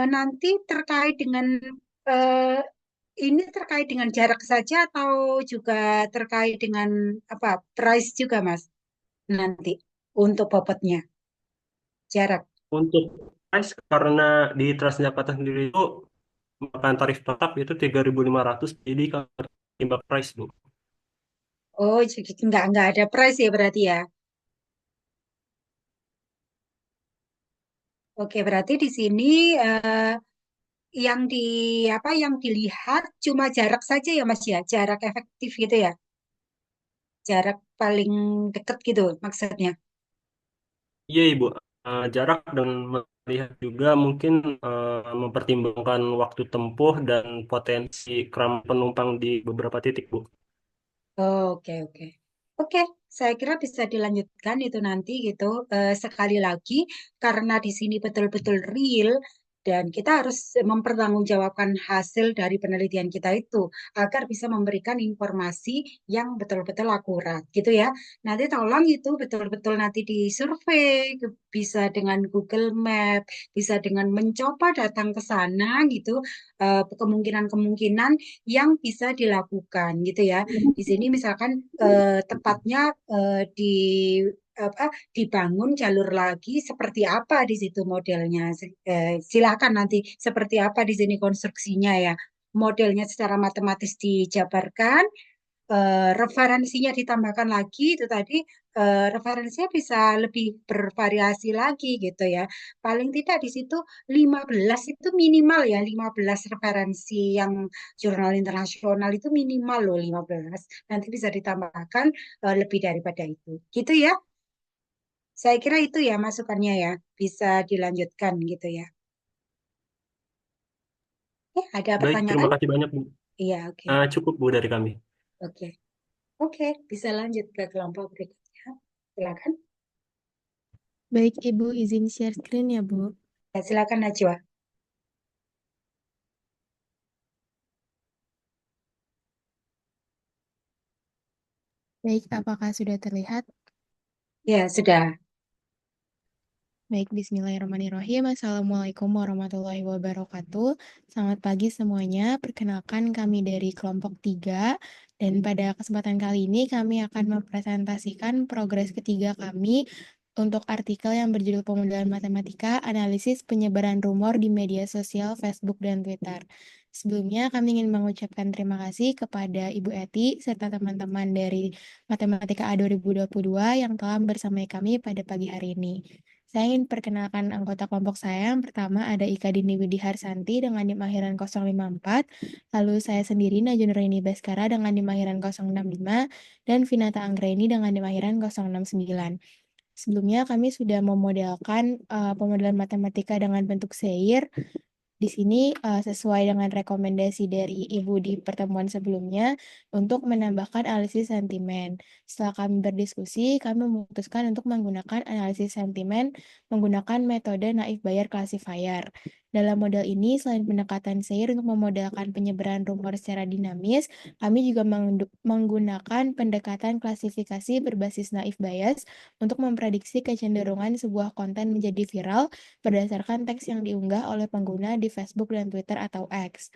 Nanti terkait dengan eh, ini terkait dengan jarak saja atau juga terkait dengan apa price juga Mas nanti untuk bobotnya jarak. Untuk price karena di Transjakarta sendiri itu makan tarif tetap itu 3.500 jadi kalau timbang price Bu. Oh, jadi nggak ada price ya berarti ya. Oke, berarti di sini eh, yang di yang dilihat cuma jarak saja ya Mas ya, jarak efektif gitu ya, jarak paling dekat gitu maksudnya. Iya Ibu. Jarak dan melihat juga mungkin mempertimbangkan waktu tempuh dan potensi keramaian penumpang di beberapa titik Bu. Oke, oke. Oke, saya kira bisa dilanjutkan itu nanti gitu. Sekali lagi, karena di sini betul-betul real dan kita harus mempertanggungjawabkan hasil dari penelitian kita itu agar bisa memberikan informasi yang betul-betul akurat gitu ya. Nanti tolong itu betul-betul nanti disurvei, bisa dengan Google Map, bisa dengan mencoba datang ke sana gitu, kemungkinan-kemungkinan yang bisa dilakukan gitu ya. Di sini misalkan tepatnya di apa dibangun jalur lagi seperti apa di situ modelnya. Silakan nanti seperti apa di sini konstruksinya ya. Modelnya secara matematis dijabarkan, referensinya ditambahkan lagi itu tadi referensinya bisa lebih bervariasi lagi gitu ya. Paling tidak di situ 15 itu minimal ya, 15 referensi yang jurnal internasional itu minimal loh 15. Nanti bisa ditambahkan lebih daripada itu. Gitu ya. Saya kira itu ya masukannya ya. Bisa dilanjutkan gitu ya. Ada Baik, terima pertanyaan? kasih banyak Bu. Iya, oke. Cukup Bu dari kami. Oke. Oke, bisa lanjut ke kelompok berikutnya. Silakan. Baik, Ibu izin share screen ya, Bu. Ya, silakan Najwa. Baik, apakah sudah terlihat? Ya, sudah. Baik, Bismillahirrahmanirrahim. Assalamualaikum warahmatullahi wabarakatuh. Selamat pagi semuanya. Perkenalkan kami dari kelompok 3. Dan pada kesempatan kali ini kami akan mempresentasikan progres ketiga kami untuk artikel yang berjudul Pemodelan Matematika, Analisis Penyebaran Rumor di Media Sosial, Facebook, dan Twitter. Sebelumnya, kami ingin mengucapkan terima kasih kepada Ibu Eti serta teman-teman dari Matematika A 2022 yang telah bersama kami pada pagi hari ini. Saya ingin perkenalkan anggota kelompok saya. Yang pertama ada Ika Dini Widiharsanti dengan NIM akhiran 054, lalu saya sendiri Najun Nuraini Baskara dengan NIM akhiran 065, dan Vinata Anggraini dengan NIM akhiran 069. Sebelumnya kami sudah memodelkan pemodelan matematika dengan bentuk Seir. Di sini sesuai dengan rekomendasi dari Ibu di pertemuan sebelumnya untuk menambahkan analisis sentimen. Setelah kami berdiskusi, kami memutuskan untuk menggunakan analisis sentimen menggunakan metode naive Bayes classifier. Dalam model ini, selain pendekatan Seir untuk memodelkan penyebaran rumor secara dinamis, kami juga menggunakan pendekatan klasifikasi berbasis naive Bayes untuk memprediksi kecenderungan sebuah konten menjadi viral berdasarkan teks yang diunggah oleh pengguna di Facebook dan Twitter atau X.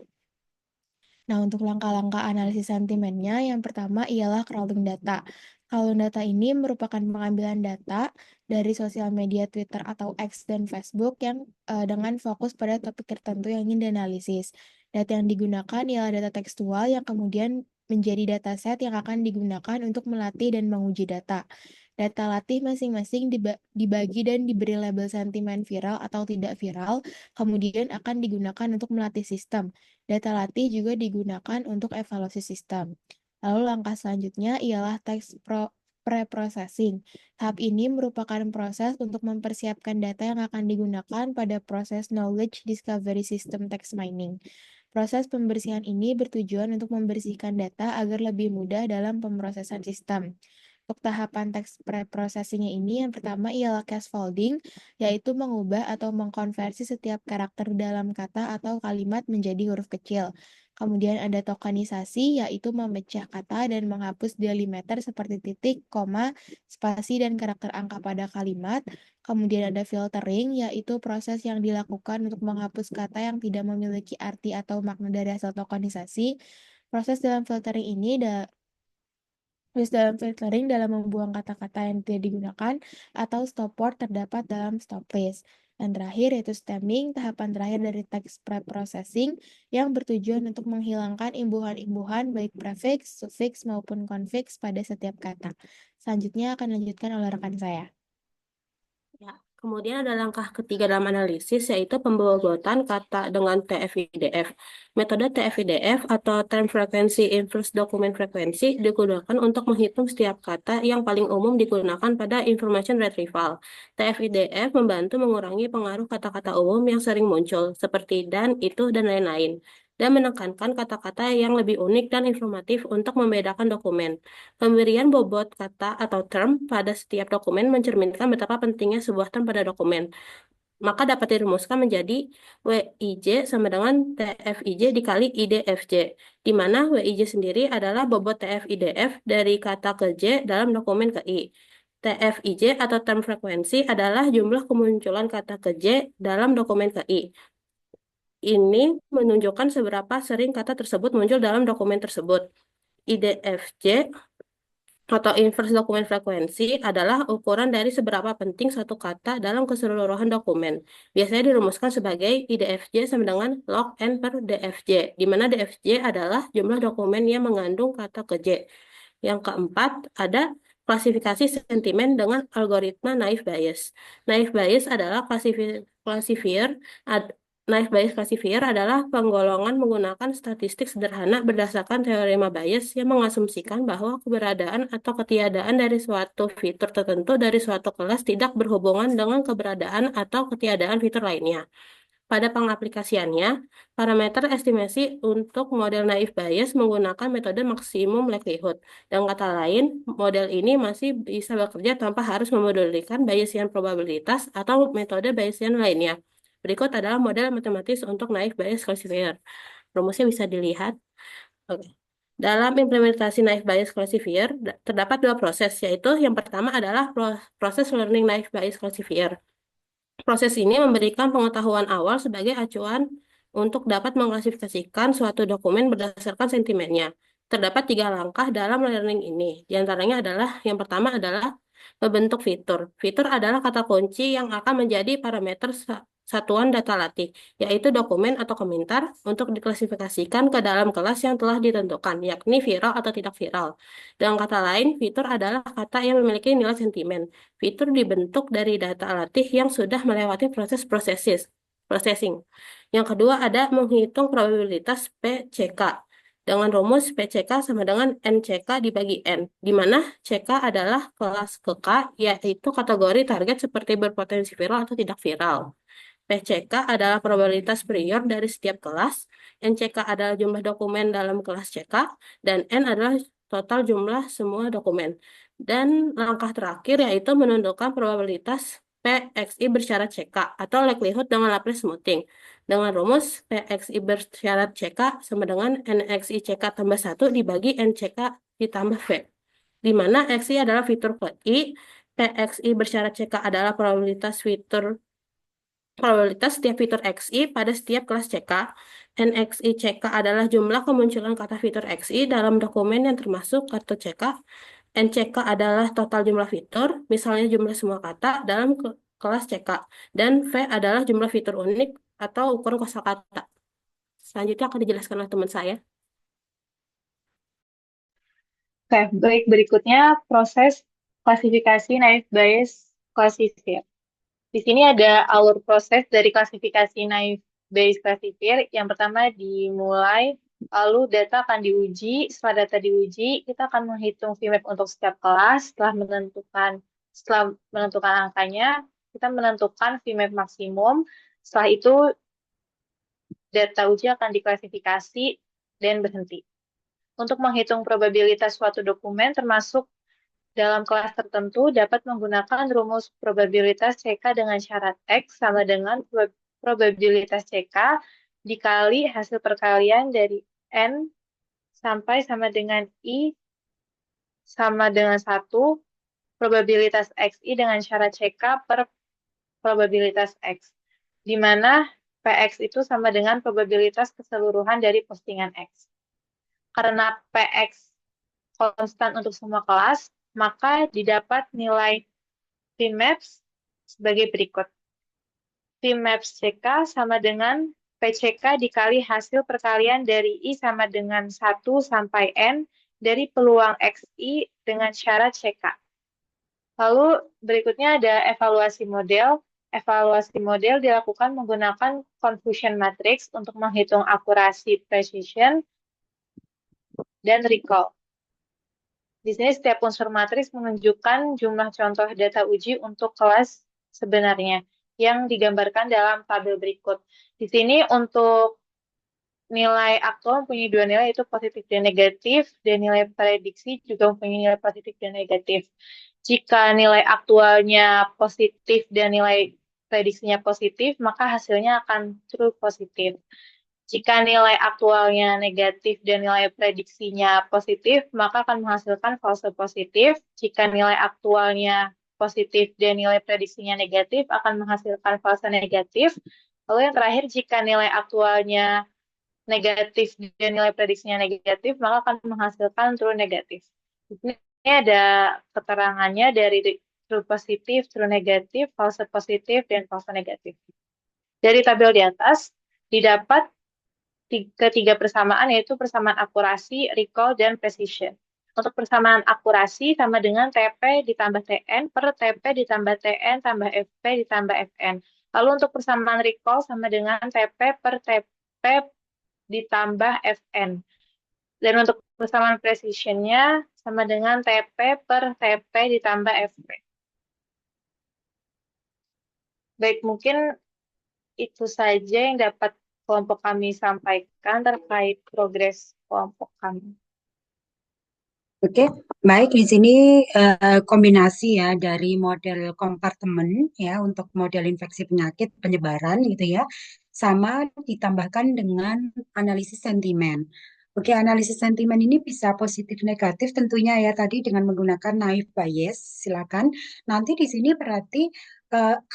Nah, untuk langkah-langkah analisis sentimennya, yang pertama ialah crawling data. Crawling data ini merupakan pengambilan data dari sosial media Twitter atau X dan Facebook yang dengan fokus pada topik tertentu yang ingin dianalisis. Data yang digunakan ialah data tekstual yang kemudian menjadi dataset yang akan digunakan untuk melatih dan menguji data. Data latih masing-masing dibagi dan diberi label sentimen viral atau tidak viral, kemudian akan digunakan untuk melatih sistem. Data latih juga digunakan untuk evaluasi sistem. Lalu langkah selanjutnya ialah text pre-processing. Tahap ini merupakan proses untuk mempersiapkan data yang akan digunakan pada proses knowledge discovery system text mining. Proses pembersihan ini bertujuan untuk membersihkan data agar lebih mudah dalam pemrosesan sistem. Untuk tahapan teks pre-processingnya ini, yang pertama ialah cascading, yaitu mengubah atau mengkonversi setiap karakter dalam kata atau kalimat menjadi huruf kecil. Kemudian ada tokenisasi, yaitu memecah kata dan menghapus delimiter seperti titik, koma, spasi, dan karakter angka pada kalimat. Kemudian ada filtering, yaitu proses yang dilakukan untuk menghapus kata yang tidak memiliki arti atau makna dari hasil tokenisasi. Proses dalam filtering ini dalam membuang kata-kata yang tidak digunakan atau stop word terdapat dalam stop list. Dan terakhir yaitu stemming, tahapan terakhir dari text pre-processing yang bertujuan untuk menghilangkan imbuhan-imbuhan baik prefix, suffix maupun konfiks pada setiap kata. Selanjutnya akan dilanjutkan oleh rekan saya. Ya, kemudian ada langkah ketiga dalam analisis, yaitu pembobotan kata dengan TF-IDF. Metode TF-IDF atau Term Frequency Inverse Document Frequency digunakan untuk menghitung setiap kata yang paling umum digunakan pada information retrieval. TF-IDF membantu mengurangi pengaruh kata-kata umum yang sering muncul, seperti dan, itu, dan lain-lain, dan menekankan kata-kata yang lebih unik dan informatif untuk membedakan dokumen. Pemberian bobot kata atau term pada setiap dokumen mencerminkan betapa pentingnya sebuah term pada dokumen. Maka dapat dirumuskan menjadi WIJ sama dengan TFIJ dikali IDFJ, di mana WIJ sendiri adalah bobot TF-IDF dari kata ke J dalam dokumen ke I. TFIJ atau term frekuensi adalah jumlah kemunculan kata ke J dalam dokumen ke I. Ini menunjukkan seberapa sering kata tersebut muncul dalam dokumen tersebut. IDFJ atau inverse dokumen frekuensi adalah ukuran dari seberapa penting satu kata dalam keseluruhan dokumen. Biasanya dirumuskan sebagai IDFJ sama dengan log N per DFJ, di mana DFJ adalah jumlah dokumen yang mengandung kata ke J. Yang keempat, ada klasifikasi sentimen dengan algoritma naive Bayes. Naive Bayes adalah classifier Naive Bayes classifier adalah penggolongan menggunakan statistik sederhana berdasarkan teorema Bayes yang mengasumsikan bahwa keberadaan atau ketiadaan dari suatu fitur tertentu dari suatu kelas tidak berhubungan dengan keberadaan atau ketiadaan fitur lainnya. Pada pengaplikasiannya, parameter estimasi untuk model naive Bayes menggunakan metode maksimum likelihood. Dengan kata lain, model ini masih bisa bekerja tanpa harus memodulikan Bayesian probabilitas atau metode Bayesian lainnya. Berikut adalah model matematis untuk naive Bayes classifier. Rumusnya bisa dilihat. Oke. Dalam implementasi naive Bayes classifier, terdapat dua proses, yaitu yang pertama adalah proses learning naive Bayes classifier. Proses ini memberikan pengetahuan awal sebagai acuan untuk dapat mengklasifikasikan suatu dokumen berdasarkan sentimennya. Terdapat 3 langkah dalam learning ini. Di antaranya adalah, yang pertama adalah membentuk fitur. Fitur adalah kata kunci yang akan menjadi parameter satuan data latih, yaitu dokumen atau komentar untuk diklasifikasikan ke dalam kelas yang telah ditentukan, yakni viral atau tidak viral. Dengan kata lain, fitur adalah kata yang memiliki nilai sentimen. Fitur dibentuk dari data latih yang sudah melewati proses processing. Yang kedua ada menghitung probabilitas PCK. Dengan rumus PCK sama dengan NCK dibagi N, di mana CK adalah kelas ke K, yaitu kategori target seperti berpotensi viral atau tidak viral. PCK adalah probabilitas prior dari setiap kelas, NCK adalah jumlah dokumen dalam kelas CK, dan N adalah total jumlah semua dokumen. Dan langkah terakhir yaitu menentukan probabilitas PXI bersyarat CK atau likelihood dengan Laplace smoothing. Dengan rumus PXI bersyarat CK sama dengan NXI CK tambah 1 dibagi NCK ditambah V. Di mana XI adalah fitur I, PXI bersyarat CK adalah probabilitas setiap fitur XI pada setiap kelas CK. NXI CK adalah jumlah kemunculan kata fitur XI dalam dokumen yang termasuk kartu CK. NCK adalah total jumlah fitur, misalnya jumlah semua kata dalam kelas CK. Dan V adalah jumlah fitur unik atau ukuran kosakata. Selanjutnya akan dijelaskan oleh teman saya. Oke, baik. Berikutnya proses klasifikasi naive Bayes classifier. Di sini ada alur proses dari klasifikasi naive Bayes classifier. Yang pertama dimulai, lalu data akan diuji. Setelah data diuji, kita akan menghitung VMAP untuk setiap kelas. Setelah menentukan angkanya, kita menentukan VMAP maksimum. Setelah itu, data uji akan diklasifikasi dan berhenti. Untuk menghitung probabilitas suatu dokumen termasuk dalam kelas tertentu dapat menggunakan rumus probabilitas CK dengan syarat X sama dengan probabilitas CK dikali hasil perkalian dari N sampai sama dengan I sama dengan 1 probabilitas XI dengan syarat CK per probabilitas X, di mana PX itu sama dengan probabilitas keseluruhan dari postingan X. Karena PX konstan untuk semua kelas, maka didapat nilai VMAPS sebagai berikut. VMAPS CK sama dengan PCK dikali hasil perkalian dari I sama dengan 1 sampai N dari peluang XI dengan syarat CK. Lalu berikutnya ada evaluasi model. Evaluasi model dilakukan menggunakan confusion matrix untuk menghitung akurasi, precision, dan recall. Di sini setiap unsur matriks menunjukkan jumlah contoh data uji untuk kelas sebenarnya yang digambarkan dalam tabel berikut. Di sini untuk nilai aktual mempunyai dua nilai, yaitu positif dan negatif, dan nilai prediksi juga mempunyai nilai positif dan negatif. Jika nilai aktualnya positif dan nilai prediksinya positif, maka hasilnya akan true positif. Jika nilai aktualnya negatif dan nilai prediksinya positif, maka akan menghasilkan false positif. Jika nilai aktualnya positif dan nilai prediksinya negatif, akan menghasilkan false negatif. Lalu yang terakhir, jika nilai aktualnya negatif dan nilai prediksinya negatif, maka akan menghasilkan true negatif. Ini ada keterangannya dari true positif, true negatif, false positif, dan false negatif. Dari tabel di atas, didapat ketiga persamaan, yaitu persamaan akurasi, recall, dan precision. Untuk persamaan akurasi sama dengan TP ditambah TN per TP ditambah TN tambah FP ditambah FN. Lalu untuk persamaan recall sama dengan TP per TP ditambah FN. Dan untuk persamaan precisionnya sama dengan TP per TP ditambah FP. Baik, mungkin itu saja yang dapat kelompok kami sampaikan terkait progres kelompok kami. Oke, baik. Di sini kombinasi ya dari model kompartemen ya untuk model infeksi penyakit penyebaran gitu ya, sama ditambahkan dengan analisis sentimen. Oke, analisis sentimen ini bisa positif negatif tentunya ya tadi dengan menggunakan naive Bayes. Silakan. Nanti di sini berarti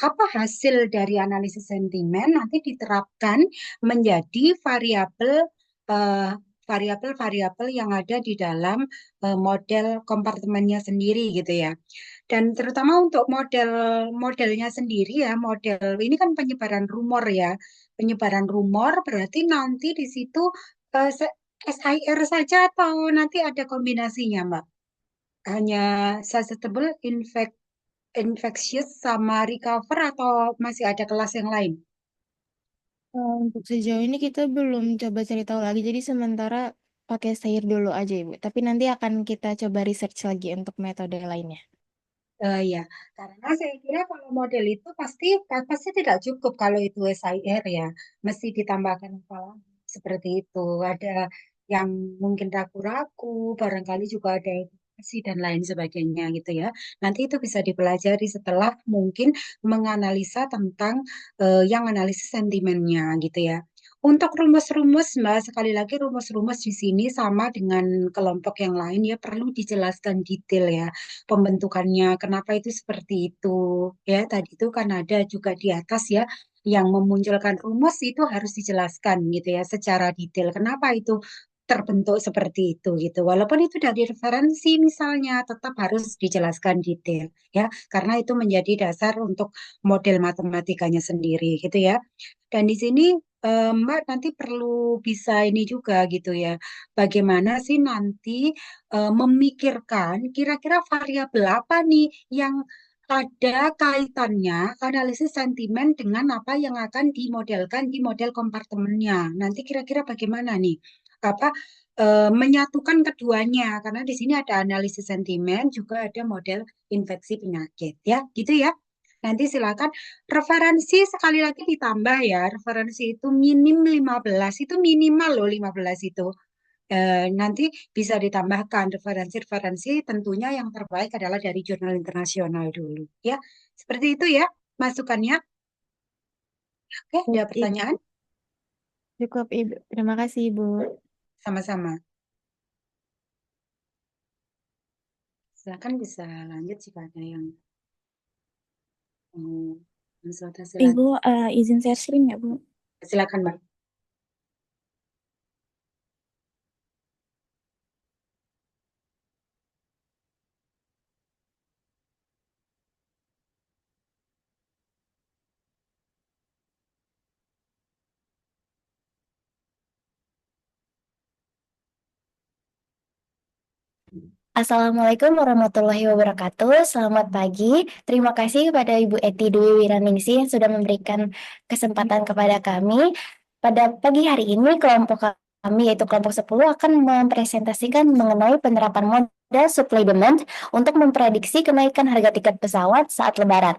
apa hasil dari analisis sentimen nanti diterapkan menjadi variabel variabel-variabel yang ada di dalam model kompartemennya sendiri gitu ya. Dan terutama untuk modelnya sendiri ya, model ini kan penyebaran rumor ya. Penyebaran rumor berarti nanti di situ SIR saja atau nanti ada kombinasinya, Mbak? Hanya susceptible, infectious sama recover atau masih ada kelas yang lain? Untuk sejauh ini kita belum coba cari tahu lagi, jadi sementara pakai sayur dulu aja Ibu. Tapi nanti akan kita coba research lagi untuk metode lainnya. Ya, karena saya kira kalau model itu pasti tidak cukup kalau itu SIR ya, mesti ditambahkan apa lagi seperti itu. Ada yang mungkin ragu-ragu, barangkali juga ada edukasi dan lain sebagainya gitu ya. Nanti itu bisa dipelajari setelah mungkin menganalisa tentang yang analisis sentimennya gitu ya. Untuk rumus-rumus, Mbak, sekali lagi rumus-rumus di sini sama dengan kelompok yang lain ya perlu dijelaskan detail ya pembentukannya, kenapa itu seperti itu. Ya, tadi itu kan ada juga di atas ya, yang memunculkan rumus itu harus dijelaskan gitu ya, secara detail. Kenapa itu terbentuk seperti itu gitu. Walaupun itu dari referensi misalnya, tetap harus dijelaskan detail ya, karena itu menjadi dasar untuk model matematikanya sendiri gitu ya. Dan di sini Mbak nanti perlu bisa ini juga gitu ya. Bagaimana sih nanti memikirkan kira-kira variabel apa nih yang ada kaitannya analisis sentimen dengan apa yang akan dimodelkan di model kompartemennya. Nanti kira-kira bagaimana nih? Apa menyatukan keduanya karena di sini ada analisis sentimen juga ada model infeksi penyakit ya, gitu ya. Nanti silakan referensi sekali lagi ditambah ya. Referensi itu minim 15, itu minimal loh 15 itu. Nanti bisa ditambahkan referensi-referensi tentunya yang terbaik adalah dari jurnal internasional dulu ya. Seperti itu ya masukannya. Oke, ada Ibu. pertanyaan? Cukup Ibu. Terima kasih Ibu. Sama-sama. Silakan bisa lanjut jika ada yang mau konsultasi lagi. Ibu izin share screen ya Bu? Silakan, Mbak. Assalamualaikum warahmatullahi wabarakatuh. Selamat pagi. Terima kasih kepada Ibu Eti Dwi Wiraningsih yang sudah memberikan kesempatan kepada kami. Pada pagi hari ini, kelompok kami, yaitu kelompok 10, akan mempresentasikan mengenai penerapan model supply demand untuk memprediksi kenaikan harga tiket pesawat saat Lebaran.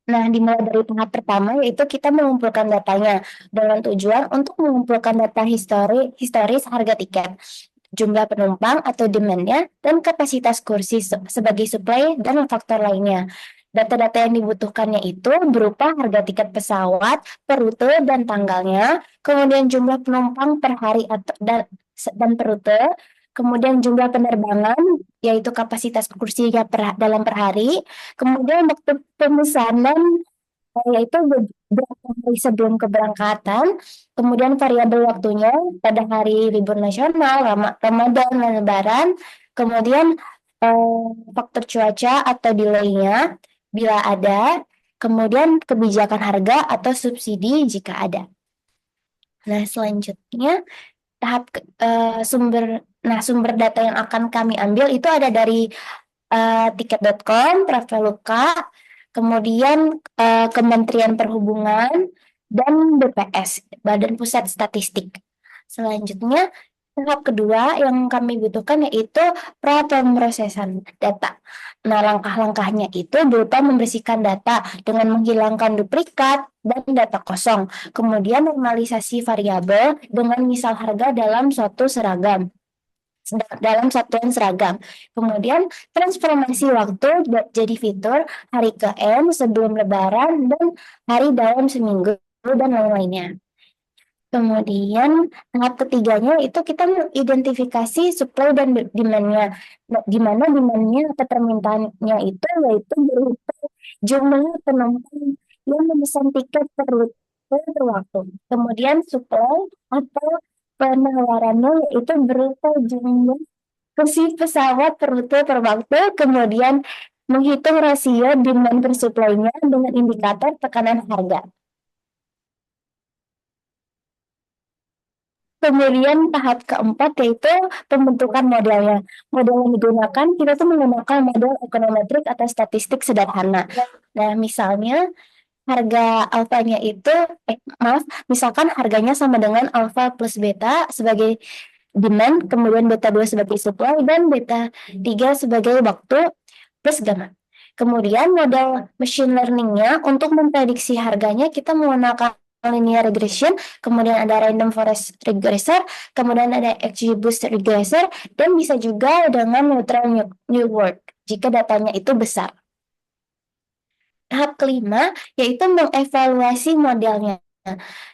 Nah, dimulai dari tahap pertama yaitu kita mengumpulkan datanya dengan tujuan untuk mengumpulkan data historis harga tiket, jumlah penumpang atau demand-nya, dan kapasitas kursi sebagai supply dan faktor lainnya. Data-data yang dibutuhkannya itu berupa harga tiket pesawat per rute dan tanggalnya, kemudian jumlah penumpang per hari dan per rute, kemudian jumlah penerbangan, yaitu kapasitas kursinya dalam per hari, kemudian waktu pemesanan, yaitu beberapa hari sebelum keberangkatan, kemudian variabel waktunya pada hari libur nasional, Ramadan, dan Lebaran, kemudian faktor cuaca atau delay-nya bila ada, kemudian kebijakan harga atau subsidi jika ada. Nah, selanjutnya sumber data yang akan kami ambil itu ada dari tiket.com, Traveloka, kemudian Kementerian Perhubungan, dan BPS, Badan Pusat Statistik. Selanjutnya, tahap kedua yang kami butuhkan yaitu pemrosesan data. Nah, langkah-langkahnya itu berupa membersihkan data dengan menghilangkan duplikat dan data kosong, kemudian normalisasi variabel dengan misal harga dalam satuan seragam. Kemudian transformasi waktu jadi fitur hari ke M sebelum Lebaran dan hari dalam seminggu dan lain-lainnya. Kemudian tahap ketiganya itu kita mengidentifikasi supply dan demand-nya. Di mana demand-nya atau permintaannya itu yaitu berupa jumlah penumpang yang memesan tiket per rute per waktu. Kemudian supply atau penawarannya itu berupa jumlah kursi pesawat per rute per waktu, kemudian menghitung rasio demand per supply-nya dengan indikator tekanan harga. Kemudian tahap keempat yaitu pembentukan modelnya. Model yang digunakan, kita tuh menggunakan model ekonometrik atau statistik sederhana. Nah, misalnya harga alfanya itu, misalkan harganya sama dengan alfa plus beta sebagai demand, kemudian beta 2 sebagai supply, dan beta 3 sebagai waktu plus gamma. Kemudian model machine learning-nya untuk memprediksi harganya kita menggunakan linear regression, kemudian ada random forest regressor, kemudian ada XGBoost regressor, dan bisa juga dengan neutral network jika datanya itu besar. Tahap kelima yaitu mengevaluasi modelnya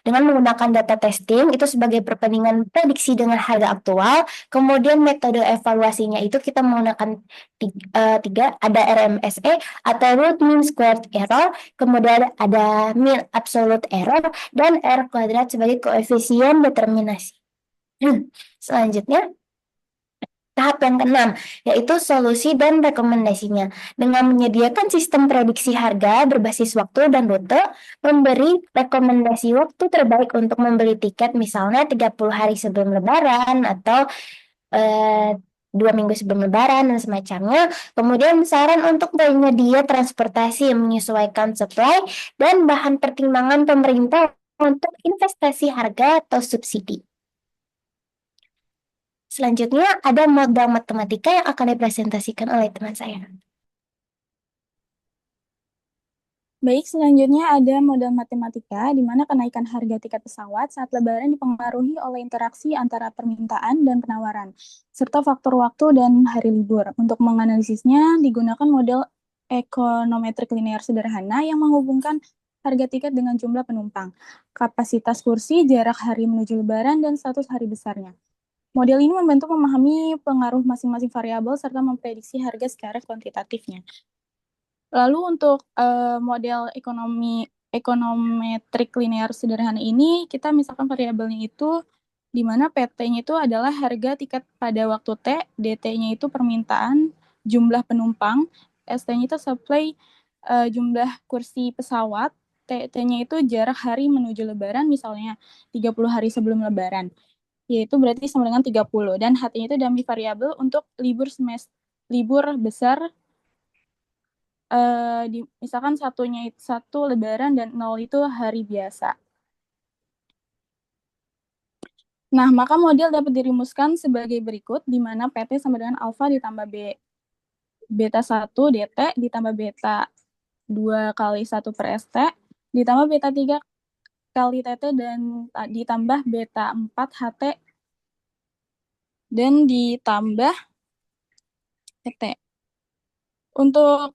dengan menggunakan data testing itu sebagai perbandingan prediksi dengan harga aktual. Kemudian metode evaluasinya itu kita menggunakan tiga, ada RMSE atau root mean squared error, kemudian ada mean absolute error, dan R kuadrat sebagai koefisien determinasi. Selanjutnya tahap yang keenam, yaitu solusi dan rekomendasinya. Dengan menyediakan sistem prediksi harga berbasis waktu dan rute, memberi rekomendasi waktu terbaik untuk membeli tiket misalnya 30 hari sebelum lebaran atau 2 minggu sebelum lebaran dan semacamnya. Kemudian saran untuk penyedia transportasi yang menyesuaikan supply dan bahan pertimbangan pemerintah untuk investasi harga atau subsidi. Selanjutnya ada modal matematika yang akan dipresentasikan oleh teman saya. Baik, selanjutnya ada modal matematika di mana kenaikan harga tiket pesawat saat Lebaran dipengaruhi oleh interaksi antara permintaan dan penawaran, serta faktor waktu dan hari libur. Untuk menganalisisnya digunakan model ekonometrik linear sederhana yang menghubungkan harga tiket dengan jumlah penumpang, kapasitas kursi, jarak hari menuju Lebaran, dan status hari besarnya. Model ini membantu memahami pengaruh masing-masing variabel serta memprediksi harga secara kuantitatifnya. Lalu untuk model ekonometrik linear sederhana ini, kita misalkan variabelnya itu di mana PT-nya itu adalah harga tiket pada waktu T, DT-nya itu permintaan, jumlah penumpang, ST-nya itu supply, jumlah kursi pesawat, TT-nya itu jarak hari menuju Lebaran, misalnya 30 hari sebelum Lebaran, yaitu berarti sama dengan 30, dan HT-nya itu dummy variabel untuk libur besar, misalkan satunya itu 1 Lebaran dan 0 itu hari biasa. Nah, maka model dapat dirumuskan sebagai berikut, di mana PT sama dengan alfa ditambah beta 1 DT ditambah beta 2 kali 1 per ST ditambah beta 3 kali TT dan ditambah beta 4 HT dan ditambah TT. Untuk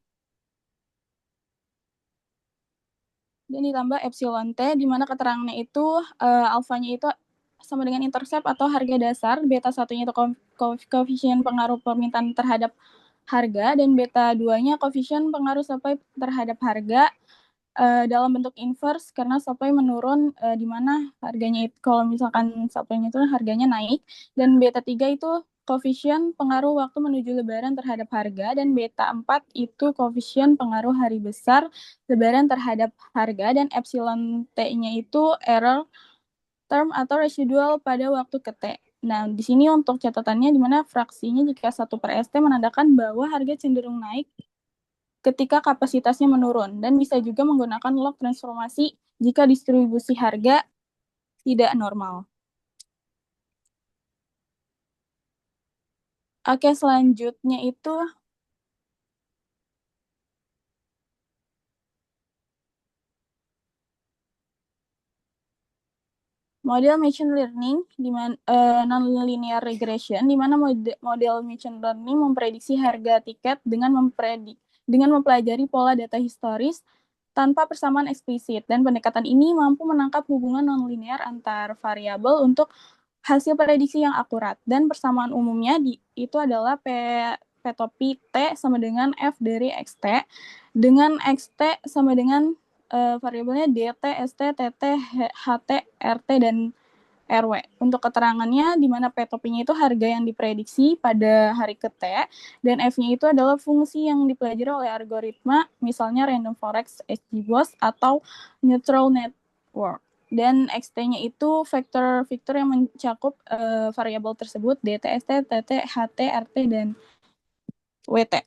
dan ditambah epsilon T, di mana keterangannya itu alfanya itu sama dengan intercept atau harga dasar, beta satunya itu koefisien pengaruh permintaan terhadap harga, dan beta 2-nya koefisien pengaruh supply terhadap harga dalam bentuk inverse karena supply menurun, di mana harganya itu, kalau misalkan supply-nya itu harganya naik, dan beta 3 itu koefisien pengaruh waktu menuju Lebaran terhadap harga, dan beta 4 itu koefisien pengaruh hari besar Lebaran terhadap harga, dan epsilon T-nya itu error term atau residual pada waktu ke T. Nah, di sini untuk catatannya di mana fraksinya jika 1 per ST menandakan bahwa harga cenderung naik ketika kapasitasnya menurun, dan bisa juga menggunakan log transformasi jika distribusi harga tidak normal. Oke, selanjutnya itu model machine learning di mana non-linear regression, di mana model machine learning memprediksi harga tiket dengan mempelajari pola data historis tanpa persamaan eksplisit, dan pendekatan ini mampu menangkap hubungan non-linear antar variabel untuk hasil prediksi yang akurat, dan persamaan umumnya itu adalah P topi T sama dengan F dari XT, dengan XT sama dengan variabelnya DT, ST, TT, HT, RT, dan RW. Untuk keterangannya, di mana P topinya itu harga yang diprediksi pada hari ke T, dan F-nya itu adalah fungsi yang dipelajari oleh algoritma, misalnya random forex, SGBOS, atau neutral network. Dan XT-nya itu vektor yang mencakup variabel tersebut, DT, ST, TT, HT, RT, dan WT.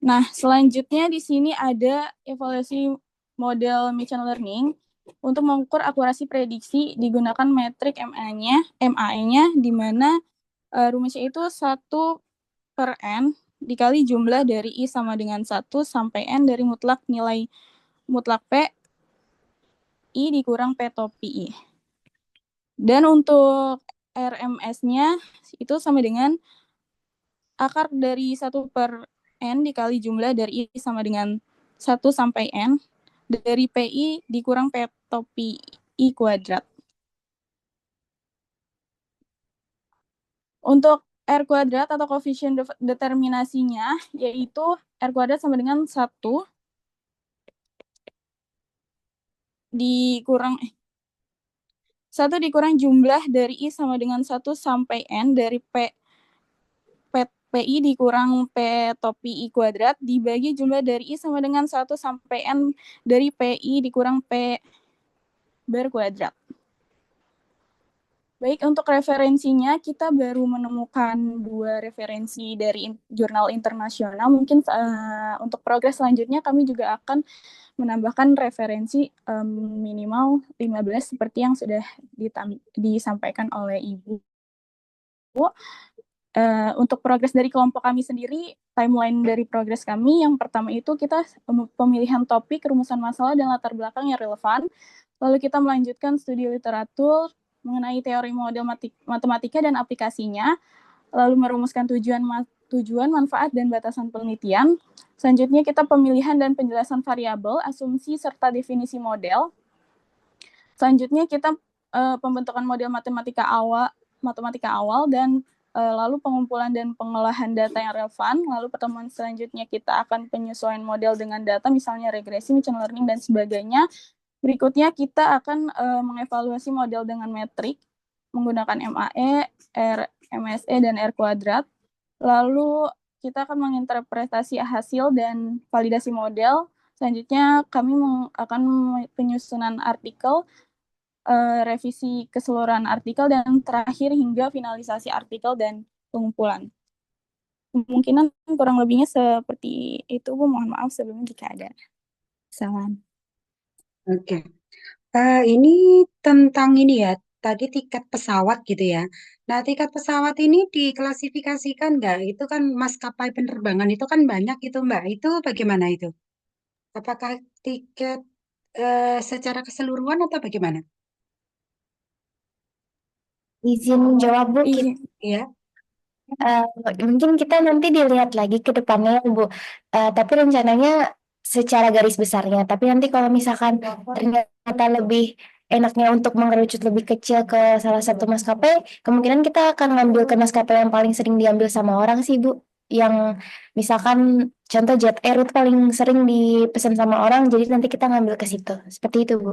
Nah, selanjutnya di sini ada evaluasi model machine learning untuk mengukur akurasi prediksi digunakan metrik MAE-nya di mana rumusnya itu 1/n dikali jumlah dari I sama dengan 1 sampai N dari nilai mutlak P I dikurang P topi I. Dan untuk RMS-nya itu sama dengan akar dari 1/n dikali jumlah dari I sama dengan 1 sampai N dari PI dikurang P topi I kuadrat. Untuk R kuadrat atau koefisien determinasinya, yaitu R kuadrat sama dengan 1 dikurang jumlah dari I sama dengan 1 sampai N dari PI dikurang P topi I kuadrat dibagi jumlah dari I sama dengan 1 sampai N dari PI dikurang P bar kuadrat. Baik, untuk referensinya kita baru menemukan 2 referensi dari jurnal internasional. Mungkin untuk progres selanjutnya kami juga akan menambahkan referensi minimal 15 seperti yang sudah disampaikan oleh Ibu. Untuk progres dari kelompok kami sendiri, timeline dari progres kami, yang pertama itu kita pemilihan topik, rumusan masalah, dan latar belakang yang relevan. Lalu kita melanjutkan studi literatur mengenai teori model matematika dan aplikasinya, lalu merumuskan tujuan, manfaat, dan batasan penelitian. Selanjutnya kita pemilihan dan penjelasan variabel, asumsi, serta definisi model. Selanjutnya kita pembentukan model matematika awal dan lalu pengumpulan dan pengolahan data yang relevan. Lalu pertemuan selanjutnya kita akan penyesuaian model dengan data, misalnya regresi, machine learning, dan sebagainya. Berikutnya kita akan mengevaluasi model dengan metrik menggunakan MAE, MSE, dan R kuadrat. Lalu kita akan menginterpretasi hasil dan validasi model. Selanjutnya kami akan penyusunan artikel, revisi keseluruhan artikel, dan terakhir hingga finalisasi artikel dan pengumpulan. Kemungkinan kurang lebihnya seperti itu, Bu. Mohon maaf sebelumnya jika ada kesalahan. Oke. Ini tentang ini ya, tadi tiket pesawat gitu ya. Nah, tiket pesawat ini diklasifikasikan nggak? Itu kan maskapai penerbangan itu kan banyak itu Mbak. Itu bagaimana itu? Apakah tiket secara keseluruhan atau bagaimana? Izin jawab Bu, Iya. mungkin kita nanti dilihat lagi ke depannya Bu. Tapi rencananya secara garis besarnya. Tapi nanti kalau misalkan ternyata lebih enaknya untuk mengerucut lebih kecil ke salah satu maskapai, kemungkinan kita akan ngambil ke maskapai yang paling sering diambil sama orang sih Bu. Yang misalkan contoh Jet Air itu paling sering dipesan sama orang, jadi nanti kita ngambil ke situ. Seperti itu Bu.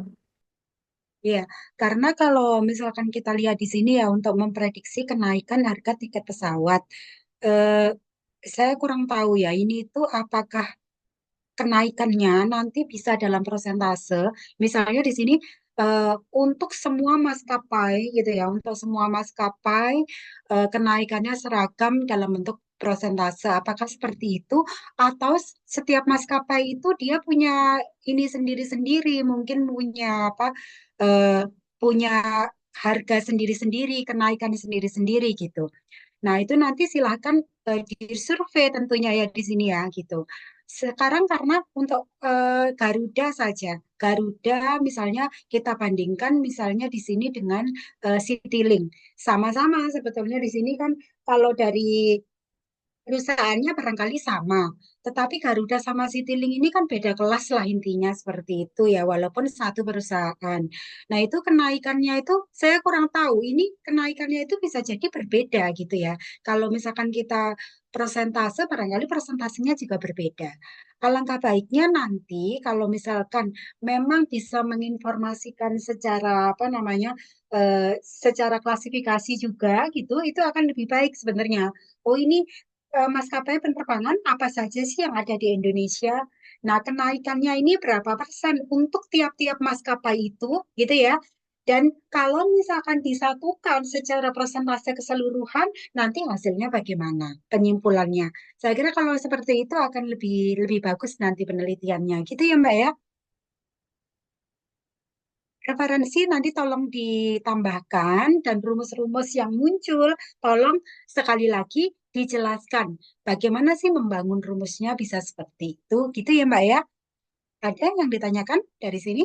Iya, karena kalau misalkan kita lihat di sini ya untuk memprediksi kenaikan harga tiket pesawat, eh, saya kurang tahu ya ini itu apakah kenaikannya nanti bisa dalam persentase. Misalnya di sini untuk semua maskapai gitu ya, untuk semua maskapai kenaikannya seragam dalam bentuk persentase. Apakah seperti itu atau setiap maskapai itu dia punya ini sendiri-sendiri, mungkin punya apa punya harga sendiri-sendiri, kenaikan sendiri-sendiri gitu. Nah, itu nanti silahkan disurvei tentunya ya di sini ya gitu. Sekarang karena untuk Garuda saja, Garuda misalnya kita bandingkan misalnya di sini dengan Citylink. Sama-sama sebetulnya di sini kan kalau dari perusahaannya barangkali sama, tetapi Garuda sama Citylink ini kan beda kelas lah intinya seperti itu ya, walaupun satu perusahaan. Nah itu kenaikannya itu saya kurang tahu, ini kenaikannya itu bisa jadi berbeda gitu ya. Kalau misalkan kita persentase, barangkali persentasenya juga berbeda. Alangkah baiknya nanti kalau misalkan memang bisa menginformasikan secara apa namanya, secara klasifikasi juga gitu, itu akan lebih baik sebenarnya. Oh ini maskapai penerbangan apa saja sih yang ada di Indonesia? Nah, kenaikannya ini berapa persen untuk tiap-tiap maskapai itu, gitu ya. Dan kalau misalkan disatukan secara persentase keseluruhan, nanti hasilnya bagaimana? Penyimpulannya. Saya kira kalau seperti itu akan lebih lebih bagus nanti penelitiannya. Gitu ya, Mbak ya. Referensi nanti tolong ditambahkan dan rumus-rumus yang muncul tolong sekali lagi dijelaskan. Bagaimana sih membangun rumusnya bisa seperti itu? Gitu ya, Mbak ya. Ada yang ditanyakan dari sini?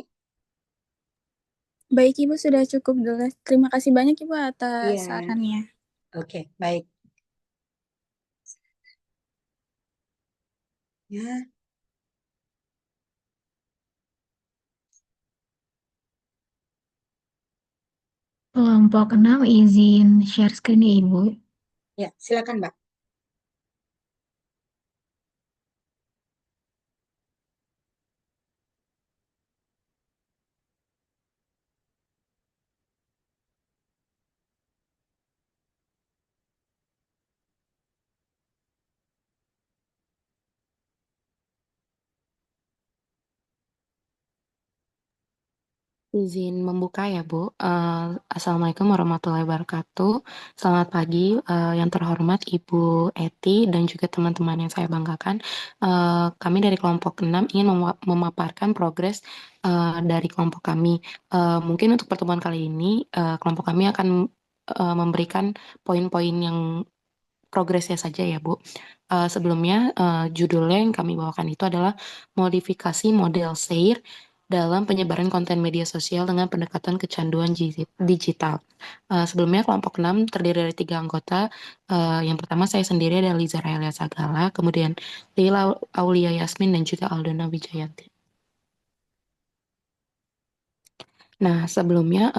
Baik, Ibu sudah cukup jelas. Terima kasih banyak, Ibu, atas Iya. sarannya. Oke, baik. Ya, Kelompok 6 izin share screen ya, Ibu. ya, silakan, Mbak. Izin membuka ya, Bu. Assalamualaikum warahmatullahi wabarakatuh. Selamat pagi, yang terhormat Ibu Eti dan juga teman-teman yang saya banggakan. Kami dari kelompok 6 ingin memaparkan progres dari kelompok kami. Mungkin untuk pertemuan kali ini, kelompok kami akan memberikan poin-poin yang progresnya saja ya, Bu. Sebelumnya, judulnya yang kami bawakan itu adalah modifikasi model SAIR dalam penyebaran konten media sosial dengan pendekatan kecanduan digital. Sebelumnya kelompok 6 terdiri dari 3 anggota. Yang pertama saya sendiri adalah Liza Raelia Sagala, kemudian Lila Aulia Yasmin dan juga Aldona Wijayanti. Nah, sebelumnya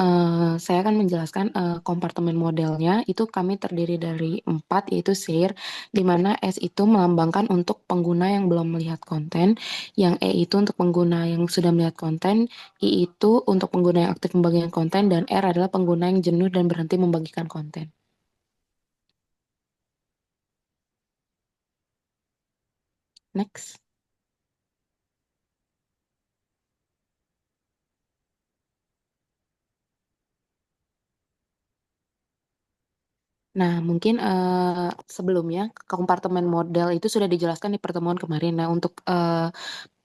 saya akan menjelaskan kompartemen modelnya. Itu kami terdiri dari 4, yaitu share, di mana S itu melambangkan untuk pengguna yang belum melihat konten, yang E itu untuk pengguna yang sudah melihat konten, I itu untuk pengguna yang aktif membagikan konten, dan R adalah pengguna yang jenuh dan berhenti membagikan konten. Next. Nah, mungkin sebelumnya kompartemen model itu sudah dijelaskan di pertemuan kemarin. Nah, untuk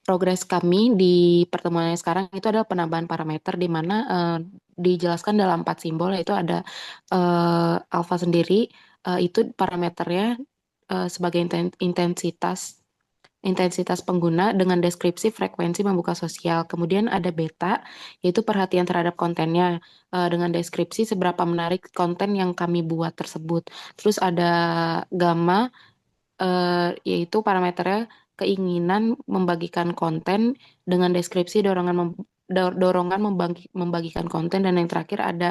progres kami di pertemuan yang sekarang itu adalah penambahan parameter di mana dijelaskan dalam 4 simbol, yaitu ada alfa sendiri, itu parameternya sebagai intensitas pengguna dengan deskripsi frekuensi membuka sosial. Kemudian ada beta, yaitu perhatian terhadap kontennya dengan deskripsi seberapa menarik konten yang kami buat tersebut. Terus ada gamma, yaitu parameternya keinginan membagikan konten dengan deskripsi dorongan membagikan konten. Dan yang terakhir ada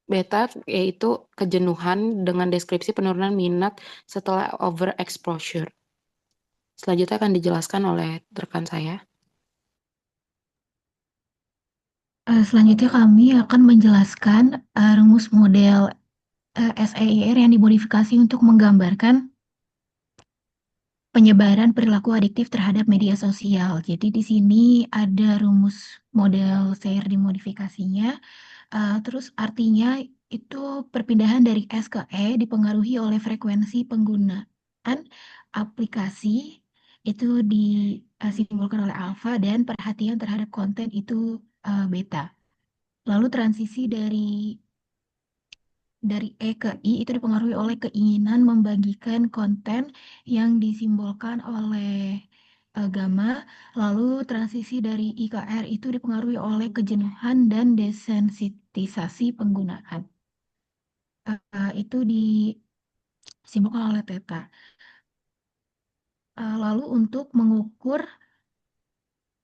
beta, yaitu kejenuhan dengan deskripsi penurunan minat setelah overexposure. Selanjutnya akan dijelaskan oleh rekan saya. Selanjutnya kami akan menjelaskan rumus model SEIR yang dimodifikasi untuk menggambarkan penyebaran perilaku adiktif terhadap media sosial. Jadi di sini ada rumus model SEIR dimodifikasinya. Terus artinya itu perpindahan dari S ke E dipengaruhi oleh frekuensi penggunaan aplikasi itu disimbolkan oleh alfa, dan perhatian terhadap konten itu beta. Lalu transisi dari E ke I itu dipengaruhi oleh keinginan membagikan konten yang disimbolkan oleh gamma. Lalu transisi dari I ke R itu dipengaruhi oleh kejenuhan dan desensitisasi penggunaan. Itu disimbolkan oleh theta. Lalu untuk mengukur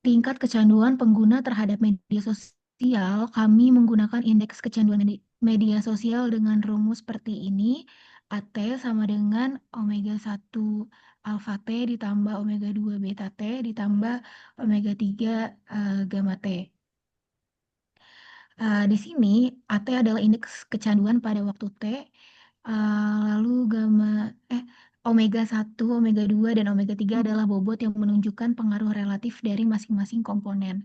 tingkat kecanduan pengguna terhadap media sosial, kami menggunakan indeks kecanduan media sosial dengan rumus seperti ini. AT sama dengan omega 1 alfa T ditambah omega 2 beta T ditambah omega 3 gamma T. Di sini AT adalah indeks kecanduan pada waktu T, lalu omega 1, omega 2, dan omega 3 adalah bobot yang menunjukkan pengaruh relatif dari masing-masing komponen.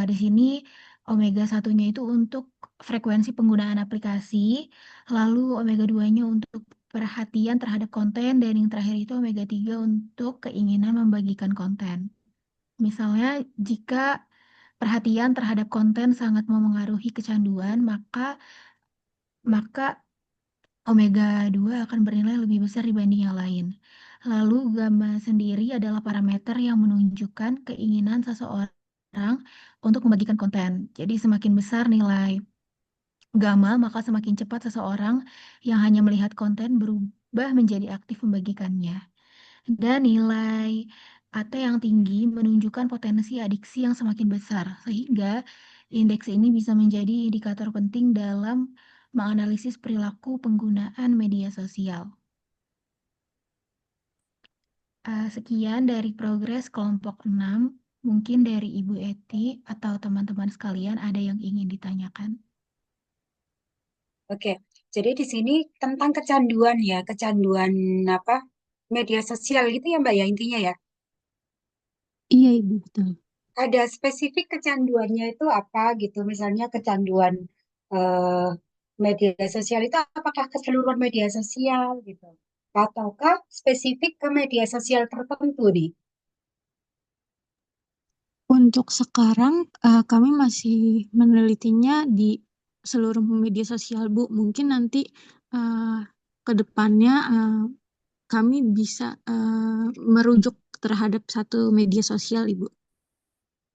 Di sini omega 1-nya itu untuk frekuensi penggunaan aplikasi, lalu omega 2-nya untuk perhatian terhadap konten, dan yang terakhir itu omega 3 untuk keinginan membagikan konten. Misalnya, jika perhatian terhadap konten sangat memengaruhi kecanduan, maka omega 2 akan bernilai lebih besar dibanding yang lain. Lalu gamma sendiri adalah parameter yang menunjukkan keinginan seseorang untuk membagikan konten. Jadi semakin besar nilai gamma, maka semakin cepat seseorang yang hanya melihat konten berubah menjadi aktif membagikannya. Dan nilai AT yang tinggi menunjukkan potensi adiksi yang semakin besar, sehingga indeks ini bisa menjadi indikator penting dalam menganalisis perilaku penggunaan media sosial. Sekian dari progres kelompok 6. Mungkin dari Ibu Eti atau teman-teman sekalian ada yang ingin ditanyakan. Oke, jadi di sini tentang kecanduan ya, kecanduan apa media sosial gitu ya Mbak ya intinya ya. Iya, Ibu, betul. Ada spesifik kecanduannya itu apa gitu, misalnya kecanduan eh, media sosial itu apakah keseluruhan media sosial gitu, ataukah spesifik ke media sosial tertentu nih? Untuk sekarang kami masih menelitinya di seluruh media sosial, Bu. Mungkin nanti ke depannya kami bisa merujuk terhadap satu media sosial, Ibu.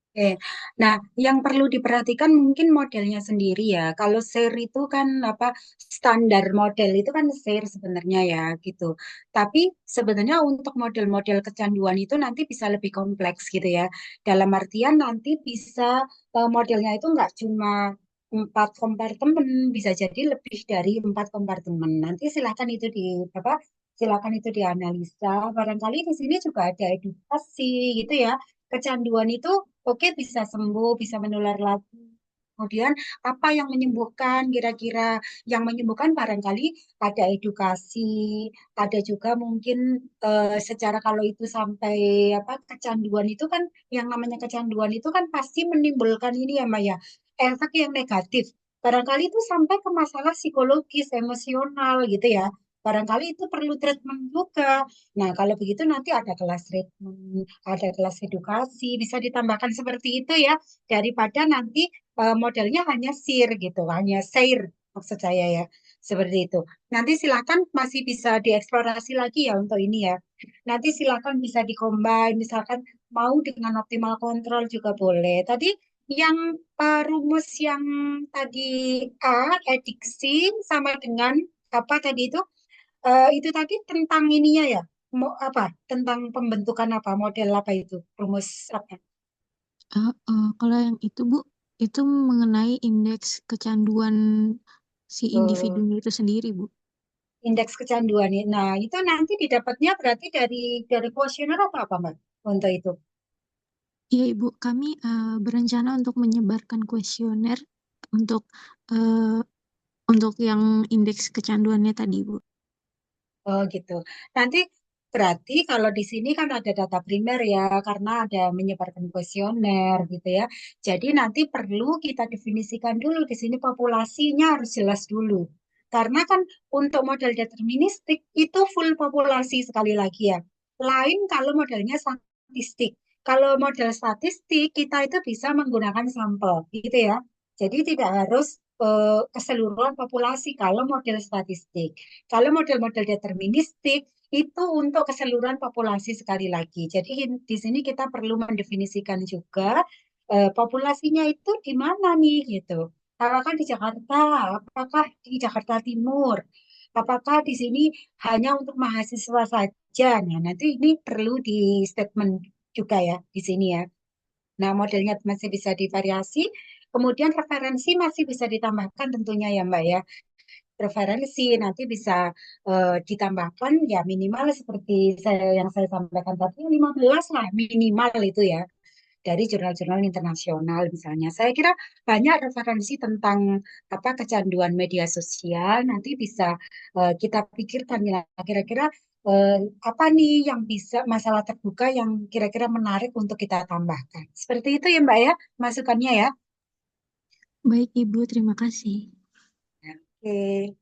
Oke, nah yang perlu diperhatikan mungkin modelnya sendiri ya. Kalau share itu kan apa standar model itu kan share sebenarnya ya gitu. Tapi sebenarnya untuk model-model kecanduan itu nanti bisa lebih kompleks gitu ya. Dalam artian nanti bisa modelnya itu nggak cuma 4 kompartemen, bisa jadi lebih dari 4 kompartemen. Nanti silakan itu di apa? Silakan itu dianalisa. Barangkali di sini juga ada edukasi gitu ya. Kecanduan itu oke bisa sembuh, bisa menular lagi. Kemudian apa yang menyembuhkan? Kira-kira yang menyembuhkan barangkali ada edukasi, ada juga mungkin secara kalau itu sampai apa kecanduan itu kan yang namanya kecanduan itu kan pasti menimbulkan ini ya Maya, efek yang negatif. Barangkali itu sampai ke masalah psikologis, emosional gitu ya. Barangkali itu perlu treatment juga. Nah, kalau begitu nanti ada kelas treatment, ada kelas edukasi, bisa ditambahkan seperti itu ya, daripada nanti modelnya hanya share gitu, hanya share maksud saya ya, seperti itu. Nanti silakan masih bisa dieksplorasi lagi ya untuk ini ya. Nanti silakan bisa dikombin, misalkan mau dengan optimal kontrol juga boleh. Tadi yang rumus yang tadi adiksi sama dengan apa tadi itu tadi tentang ininya ya, mau apa? Tentang pembentukan apa? Model apa itu? Rumus apa? Kalau yang itu, Bu, itu mengenai indeks kecanduan si Tuh, individunya itu sendiri, Bu. indeks kecanduan ini. Nah, itu nanti didapatnya berarti dari kuesioner atau apa, Mbak? Untuk itu. Iya, Ibu, kami berencana untuk menyebarkan kuesioner untuk eh, untuk yang indeks kecanduannya tadi, Bu. Oh, gitu. Nanti berarti kalau di sini kan ada data primer ya, karena ada menyebarkan kuesioner gitu ya. Jadi nanti perlu kita definisikan dulu di sini populasinya harus jelas dulu. Karena kan untuk model deterministik itu full populasi sekali lagi ya. Lain kalau modelnya statistik. Kalau model statistik kita itu bisa menggunakan sampel gitu ya. Jadi tidak harus keseluruhan populasi kalau model statistik. Kalau model-model deterministik itu untuk keseluruhan populasi sekali lagi. Jadi di sini kita perlu mendefinisikan juga populasinya itu di mana nih gitu. Apakah di Jakarta? Apakah di Jakarta Timur? Apakah di sini hanya untuk mahasiswa saja? Nah, nanti ini perlu di statement juga ya di sini ya. Nah, modelnya masih bisa divariasi. Kemudian referensi masih bisa ditambahkan tentunya ya Mbak ya. referensi, nanti bisa ditambahkan ya minimal seperti yang saya sampaikan tadi 15 lah minimal itu ya dari jurnal-jurnal internasional misalnya. Saya kira banyak referensi tentang apa kecanduan media sosial. Nanti bisa kita pikirkan ya kira-kira eh, apa nih yang bisa masalah terbuka yang kira-kira menarik untuk kita tambahkan. Seperti itu ya Mbak ya, masukannya ya. Baik, Ibu, terima kasih. Oke.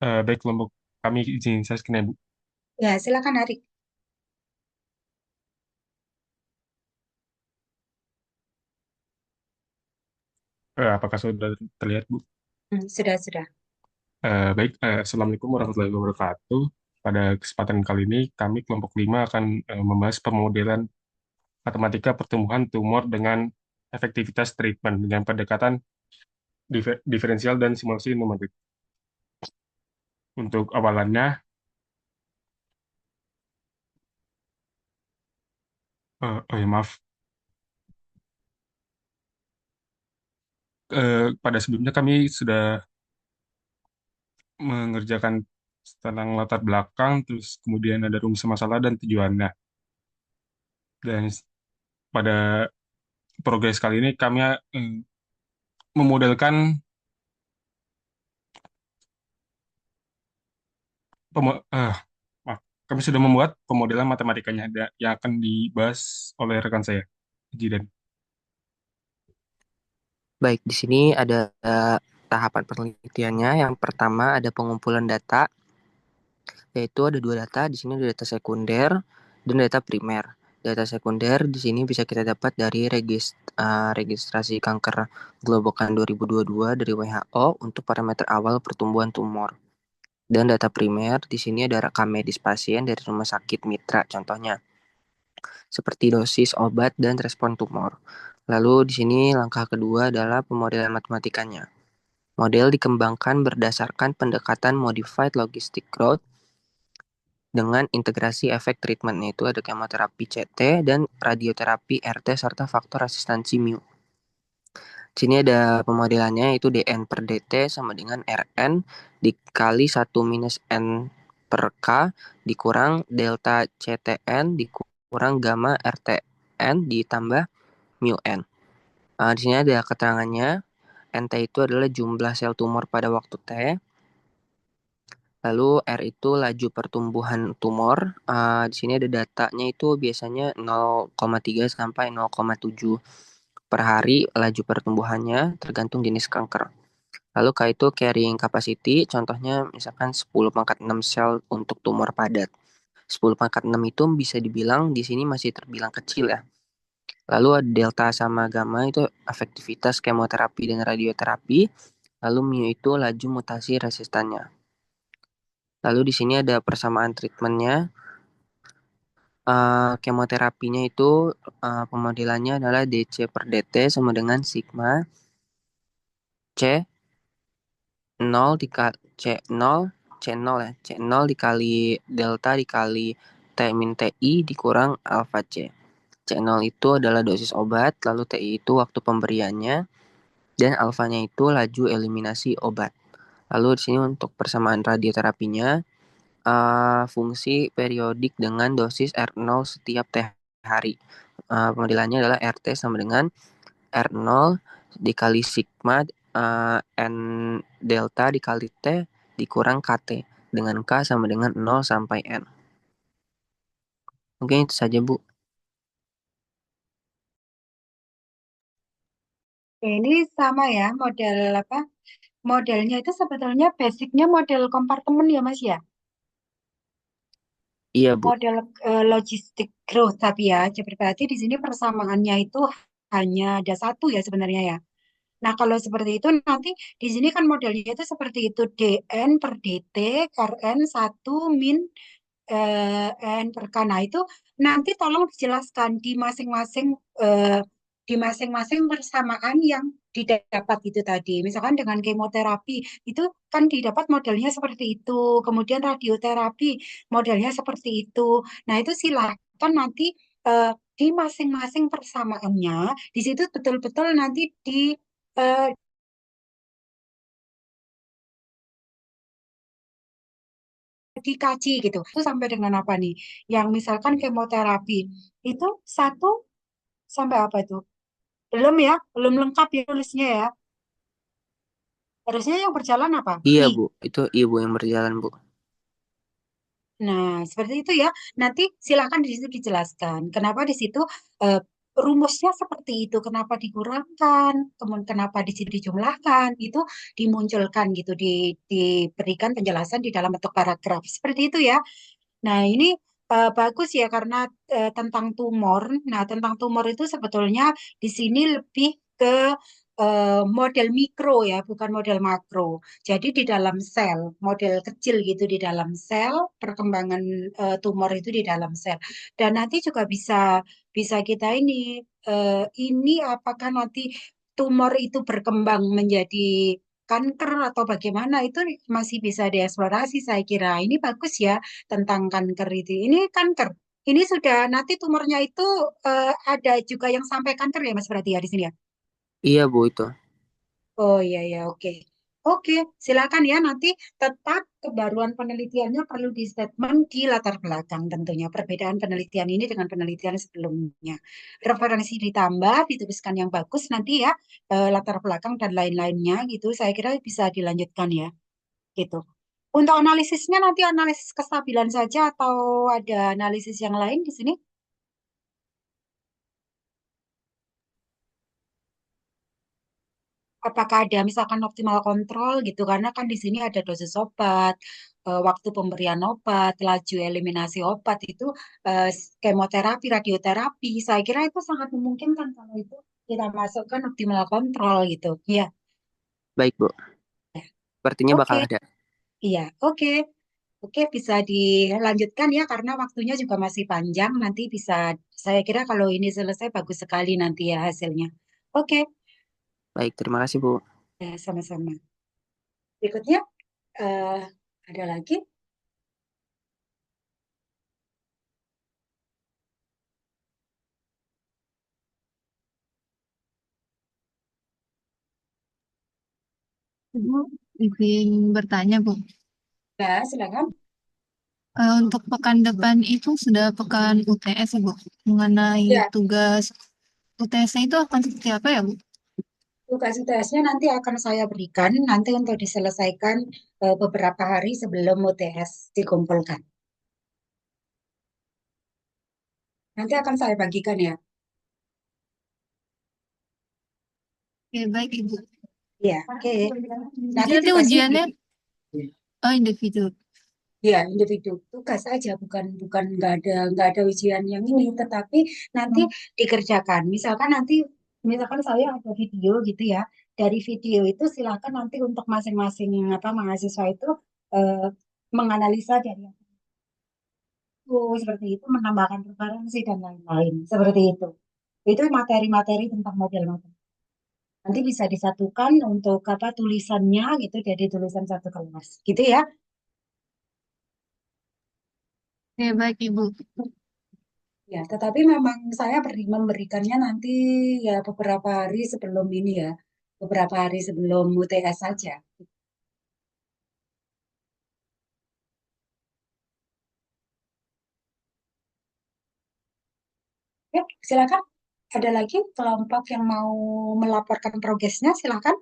Baik, kelompok kami izin saya scan ya, Bu. Ya, silakan Arik. Apakah sudah terlihat, Bu? Sudah. Baik, Assalamualaikum warahmatullahi wabarakatuh. Pada kesempatan kali ini, kami kelompok 5 akan membahas pemodelan matematika pertumbuhan tumor dengan efektivitas treatment dengan pendekatan diferensial dan simulasi numerik. Untuk awalannya, oh ya maaf, pada sebelumnya kami sudah mengerjakan tentang latar belakang, terus kemudian ada rumus masalah dan tujuannya. Dan pada progres kali ini kami memodelkan maaf, kami sudah membuat pemodelan matematikanya yang akan dibahas oleh rekan saya, Jidan. Baik, di sini ada tahapan penelitiannya. Yang pertama ada pengumpulan data, yaitu ada dua data. Di sini ada data sekunder dan data primer. Data sekunder di sini bisa kita dapat dari registrasi kanker Globokan 2022 dari WHO untuk parameter awal pertumbuhan tumor. Dan data primer di sini ada rekam medis pasien dari rumah sakit mitra contohnya, seperti dosis obat dan respon tumor. Lalu di sini langkah kedua adalah pemodelan matematikanya. Model dikembangkan berdasarkan pendekatan modified logistic growth dengan integrasi efek treatment, yaitu ada kemoterapi CT dan radioterapi RT serta faktor resistansi mu. Di sini ada pemodelannya, yaitu DN per DT sama dengan RN dikali 1 minus N per K dikurang delta CTN dikurang gamma RTN ditambah mu N. Di sini ada keterangannya. NT itu adalah jumlah sel tumor pada waktu T. Lalu R itu laju pertumbuhan tumor. Di sini ada datanya itu biasanya 0,3 sampai 0,7 per hari laju pertumbuhannya tergantung jenis kanker. Lalu K itu carrying capacity, contohnya misalkan 10⁻6 sel untuk tumor padat. 10⁻6 itu bisa dibilang di sini masih terbilang kecil ya. Lalu ada delta sama gamma itu efektivitas kemoterapi dan radioterapi. Lalu mu itu laju mutasi resistannya. Lalu di sini ada persamaan treatmentnya. Kemoterapinya itu pemodelannya adalah DC per DT sama dengan sigma C 0 dikali C0 ya, C0 dikali delta dikali T min TI dikurang alfa C. C0 itu adalah dosis obat, lalu TI itu waktu pemberiannya, dan alfanya itu laju eliminasi obat. Lalu di sini untuk persamaan radioterapinya, fungsi periodik dengan dosis R0 setiap T hari. Pemodelannya adalah RT sama dengan R0 dikali sigma N delta dikali T dikurang KT dengan K sama dengan 0 sampai N. Mungkin itu saja, Bu. Ini sama ya model apa? Modelnya itu sebetulnya basicnya model kompartemen ya Mas ya? Iya, Bu. Model logistic growth tapi ya. Jadi berarti di sini persamaannya itu hanya ada satu ya sebenarnya ya. Nah, kalau seperti itu nanti di sini kan modelnya itu seperti itu DN per DT Rn 1 min N per K. Nah, itu nanti tolong dijelaskan di masing-masing di masing-masing persamaan yang didapat itu tadi. Misalkan dengan kemoterapi itu kan didapat modelnya seperti itu, kemudian radioterapi modelnya seperti itu. Nah, itu silakan nanti di masing-masing persamaannya di situ betul-betul nanti eh, dikaji gitu. Itu sampai dengan apa nih? Yang misalkan kemoterapi itu satu sampai apa itu? Belum ya, belum lengkap ya tulisnya ya. Harusnya yang berjalan apa? Iya, I. Bu. Itu ibu yang berjalan, Bu. Nah, seperti itu ya. Nanti silakan di situ dijelaskan. Kenapa di situ eh, rumusnya seperti itu, kenapa dikurangkan, kemudian kenapa di situ dijumlahkan, itu dimunculkan gitu, diberikan penjelasan di dalam bentuk paragraf. Seperti itu ya. Nah, ini bagus ya karena tentang tumor. Nah, tentang tumor itu sebetulnya di sini lebih ke model mikro ya, bukan model makro. Jadi di dalam sel, model kecil gitu di dalam sel, perkembangan tumor itu di dalam sel. Dan nanti juga bisa bisa kita ini apakah nanti tumor itu berkembang menjadi kanker atau bagaimana itu masih bisa dieksplorasi saya kira. Ini bagus ya tentang kanker itu. Ini kanker. Ini sudah nanti tumornya itu ada juga yang sampai kanker ya Mas berarti ya di sini ya. Iya, Bu, itu. Oh iya ya oke. Oke, silakan ya nanti tetap kebaruan penelitiannya perlu di statement di latar belakang tentunya perbedaan penelitian ini dengan penelitian sebelumnya. Referensi ditambah, dituliskan yang bagus nanti ya latar belakang dan lain-lainnya gitu. Saya kira bisa dilanjutkan ya gitu. Untuk analisisnya nanti analisis kestabilan saja atau ada analisis yang lain di sini? Apakah ada misalkan optimal kontrol gitu karena kan di sini ada dosis obat, waktu pemberian obat, laju eliminasi obat itu kemoterapi, radioterapi. Saya kira itu sangat memungkinkan kalau itu kita masukkan optimal kontrol gitu. Iya. Baik, Bu. Sepertinya bakal Oke. ada. Iya, oke. Oke, bisa dilanjutkan ya karena waktunya juga masih panjang. Nanti bisa saya kira kalau ini selesai bagus sekali nanti ya hasilnya. Oke, Baik, terima kasih, Bu. ya, sama-sama. Berikutnya eh, ada lagi? Ibu, izin bertanya, Bu. Ya, silakan. Untuk pekan depan itu sudah pekan UTS ya, Bu. Mengenai Ya, tugas UTS-nya itu akan seperti apa ya, Bu? tugas UTS-nya nanti akan saya berikan nanti untuk diselesaikan beberapa hari sebelum UTS dikumpulkan. Nanti akan saya bagikan ya. Oke, baik, Ibu. Ya, oke. Jadi Nanti nanti tugasnya ujiannya, oh individu. ya individu tugas aja bukan nggak ada ujian yang ini tetapi nanti Hmm. dikerjakan. Misalkan saya ada video gitu ya. Dari video itu silakan nanti untuk masing-masing apa mahasiswa itu eh, menganalisa dari itu seperti itu menambahkan referensi dan lain-lain seperti itu. Itu materi-materi tentang model materi. Nanti bisa disatukan untuk apa tulisannya gitu jadi tulisan satu kelas gitu ya. Oke, baik, Ibu. Ya, tetapi memang saya memberikannya nanti ya beberapa hari sebelum ini ya, beberapa hari sebelum UTS saja. Ya, silakan. Ada lagi kelompok yang mau melaporkan progresnya, silakan.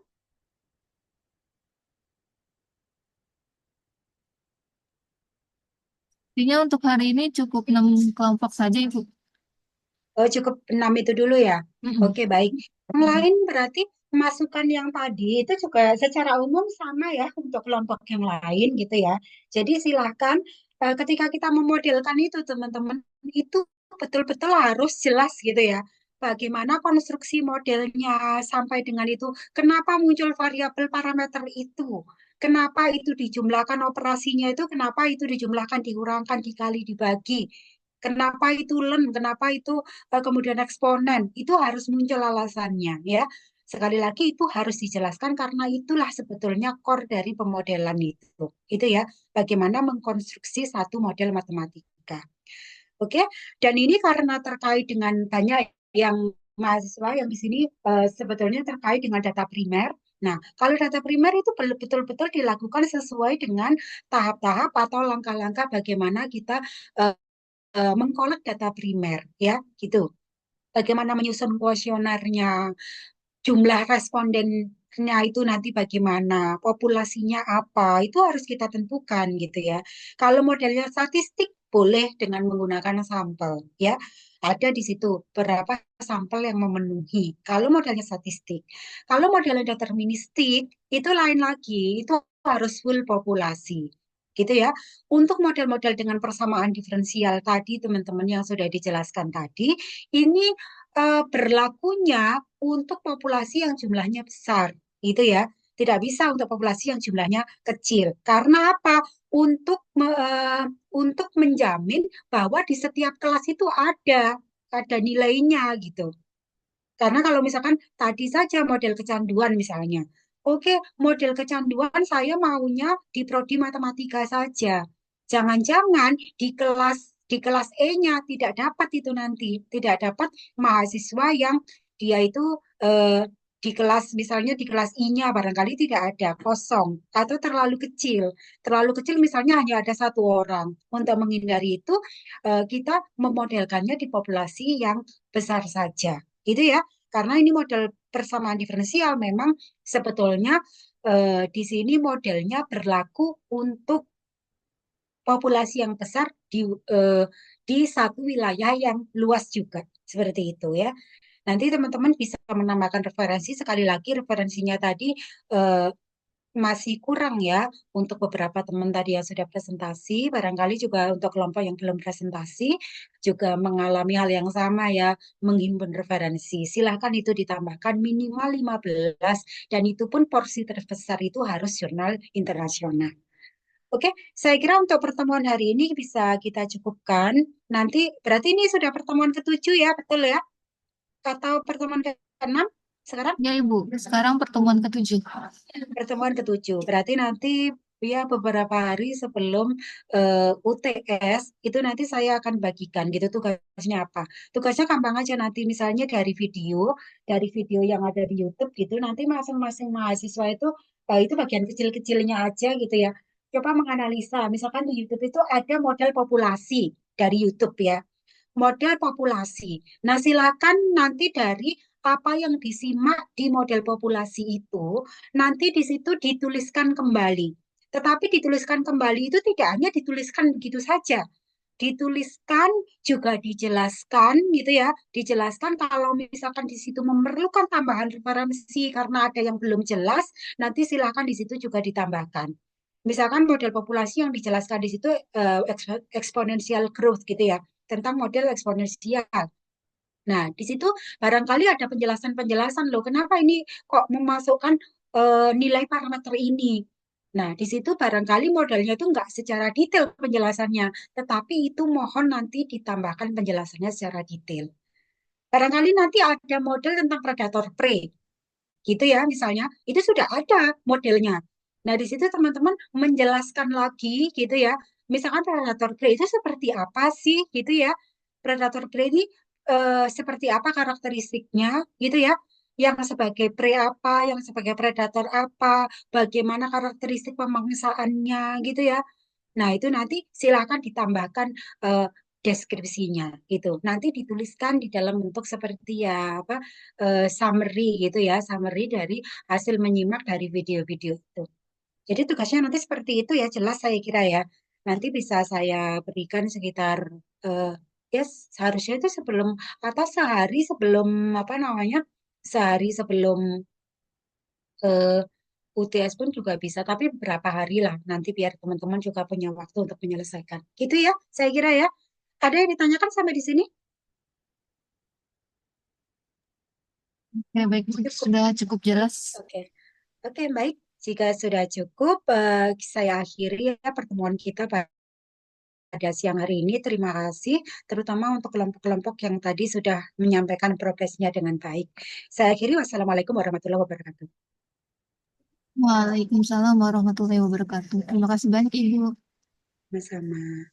Artinya untuk hari ini cukup 6 kelompok saja, Ibu. Oh, cukup 6 itu dulu ya. Mm-mm. Oke, baik. Yang lain berarti masukan yang tadi itu juga secara umum sama ya untuk kelompok yang lain gitu ya. Jadi silakan ketika kita memodelkan itu teman-teman itu betul-betul harus jelas gitu ya. Bagaimana konstruksi modelnya sampai dengan itu. Kenapa muncul variabel parameter itu? Kenapa itu dijumlahkan operasinya itu? Kenapa itu dijumlahkan, dikurangkan, dikali, dibagi? Kenapa itu len, kenapa itu kemudian eksponen, itu harus muncul alasannya ya. Sekali lagi itu harus dijelaskan karena itulah sebetulnya core dari pemodelan itu. Itu ya, bagaimana mengkonstruksi satu model matematika. Oke, dan ini karena terkait dengan banyak yang mahasiswa yang di sini sebetulnya terkait dengan data primer. Nah, kalau data primer itu betul-betul dilakukan sesuai dengan tahap-tahap atau langkah-langkah bagaimana kita eh, mengkolek data primer, ya, gitu. Bagaimana menyusun kuesionernya, jumlah respondennya itu nanti bagaimana, populasinya apa, itu harus kita tentukan gitu ya. Kalau modelnya statistik boleh dengan menggunakan sampel ya. Ada di situ berapa sampel yang memenuhi. Kalau modelnya statistik. Kalau modelnya deterministik itu lain lagi, itu harus full populasi. Gitu ya. Untuk model-model dengan persamaan diferensial tadi teman-teman yang sudah dijelaskan tadi, ini berlakunya untuk populasi yang jumlahnya besar, gitu ya. Tidak bisa untuk populasi yang jumlahnya kecil. Karena apa? Untuk menjamin bahwa di setiap kelas itu ada nilainya gitu. Karena kalau misalkan tadi saja model kecanduan misalnya, oke, model kecanduan saya maunya di prodi matematika saja. Jangan-jangan di kelas E-nya tidak dapat itu nanti, tidak dapat mahasiswa yang dia itu eh, di kelas misalnya di kelas I-nya barangkali tidak ada kosong atau terlalu kecil. Terlalu kecil misalnya hanya ada satu orang. Untuk menghindari itu kita memodelkannya di populasi yang besar saja. Gitu ya. Karena ini model persamaan diferensial memang sebetulnya di sini modelnya berlaku untuk populasi yang besar di satu wilayah yang luas juga. Seperti itu ya. Nanti teman-teman bisa menambahkan referensi. Sekali lagi referensinya tadi eh, masih kurang ya untuk beberapa teman tadi yang sudah presentasi, barangkali juga untuk kelompok yang belum presentasi juga mengalami hal yang sama ya, menghimpun referensi. Silahkan itu ditambahkan minimal 15 dan itu pun porsi terbesar itu harus jurnal internasional. Oke, saya kira untuk pertemuan hari ini bisa kita cukupkan. Nanti berarti ini sudah pertemuan ketujuh ya, betul ya? Atau pertemuan ke-6 sekarang? Ya, Ibu. Sekarang pertemuan ketujuh. Pertemuan ketujuh. Berarti nanti ya beberapa hari sebelum UTS itu nanti saya akan bagikan gitu tugasnya apa. Tugasnya gampang aja nanti misalnya dari video yang ada di YouTube gitu nanti masing-masing mahasiswa itu bagian kecil-kecilnya aja gitu ya. Coba menganalisa, misalkan di YouTube itu ada model populasi dari YouTube ya model populasi. Nah, silakan nanti dari apa yang disimak di model populasi itu, nanti di situ dituliskan kembali. Tetapi dituliskan kembali itu tidak hanya dituliskan begitu saja. Dituliskan juga dijelaskan gitu ya. Dijelaskan kalau misalkan di situ memerlukan tambahan referensi karena ada yang belum jelas, nanti silakan di situ juga ditambahkan. Misalkan model populasi yang dijelaskan di situ exponential growth gitu ya, tentang model eksponensial. Nah, di situ barangkali ada penjelasan-penjelasan loh, kenapa ini kok memasukkan nilai parameter ini. Nah, di situ barangkali modelnya itu nggak secara detail penjelasannya, tetapi itu mohon nanti ditambahkan penjelasannya secara detail. Barangkali nanti ada model tentang predator prey, gitu ya misalnya itu sudah ada modelnya. Nah di situ teman-teman menjelaskan lagi gitu ya, misalkan predator prey itu seperti apa sih gitu ya, predator prey ini seperti apa karakteristiknya gitu ya, yang sebagai prey apa, yang sebagai predator apa, bagaimana karakteristik pemangsaannya gitu ya. Nah, itu nanti silakan ditambahkan eh, deskripsinya gitu. Nanti dituliskan di dalam bentuk seperti ya apa summary gitu ya, summary dari hasil menyimak dari video-video itu. Jadi tugasnya nanti seperti itu ya, jelas saya kira ya. Nanti bisa saya berikan sekitar eh, ya seharusnya itu sebelum atau sehari sebelum apa namanya? Sehari sebelum eh, UTS pun juga bisa, tapi beberapa hari lah nanti biar teman-teman juga punya waktu untuk menyelesaikan. Gitu ya, saya kira ya. Ada yang ditanyakan sampai di sini? Ya, baik, Bu. Cukup. Sudah cukup jelas. Oke, oke baik. Jika sudah cukup, saya akhiri ya pertemuan kita pada siang hari ini. Terima kasih, terutama untuk kelompok-kelompok yang tadi sudah menyampaikan progresnya dengan baik. Saya akhiri, wassalamualaikum warahmatullahi wabarakatuh. Waalaikumsalam warahmatullahi wabarakatuh. Terima kasih banyak Ibu. Sama-sama.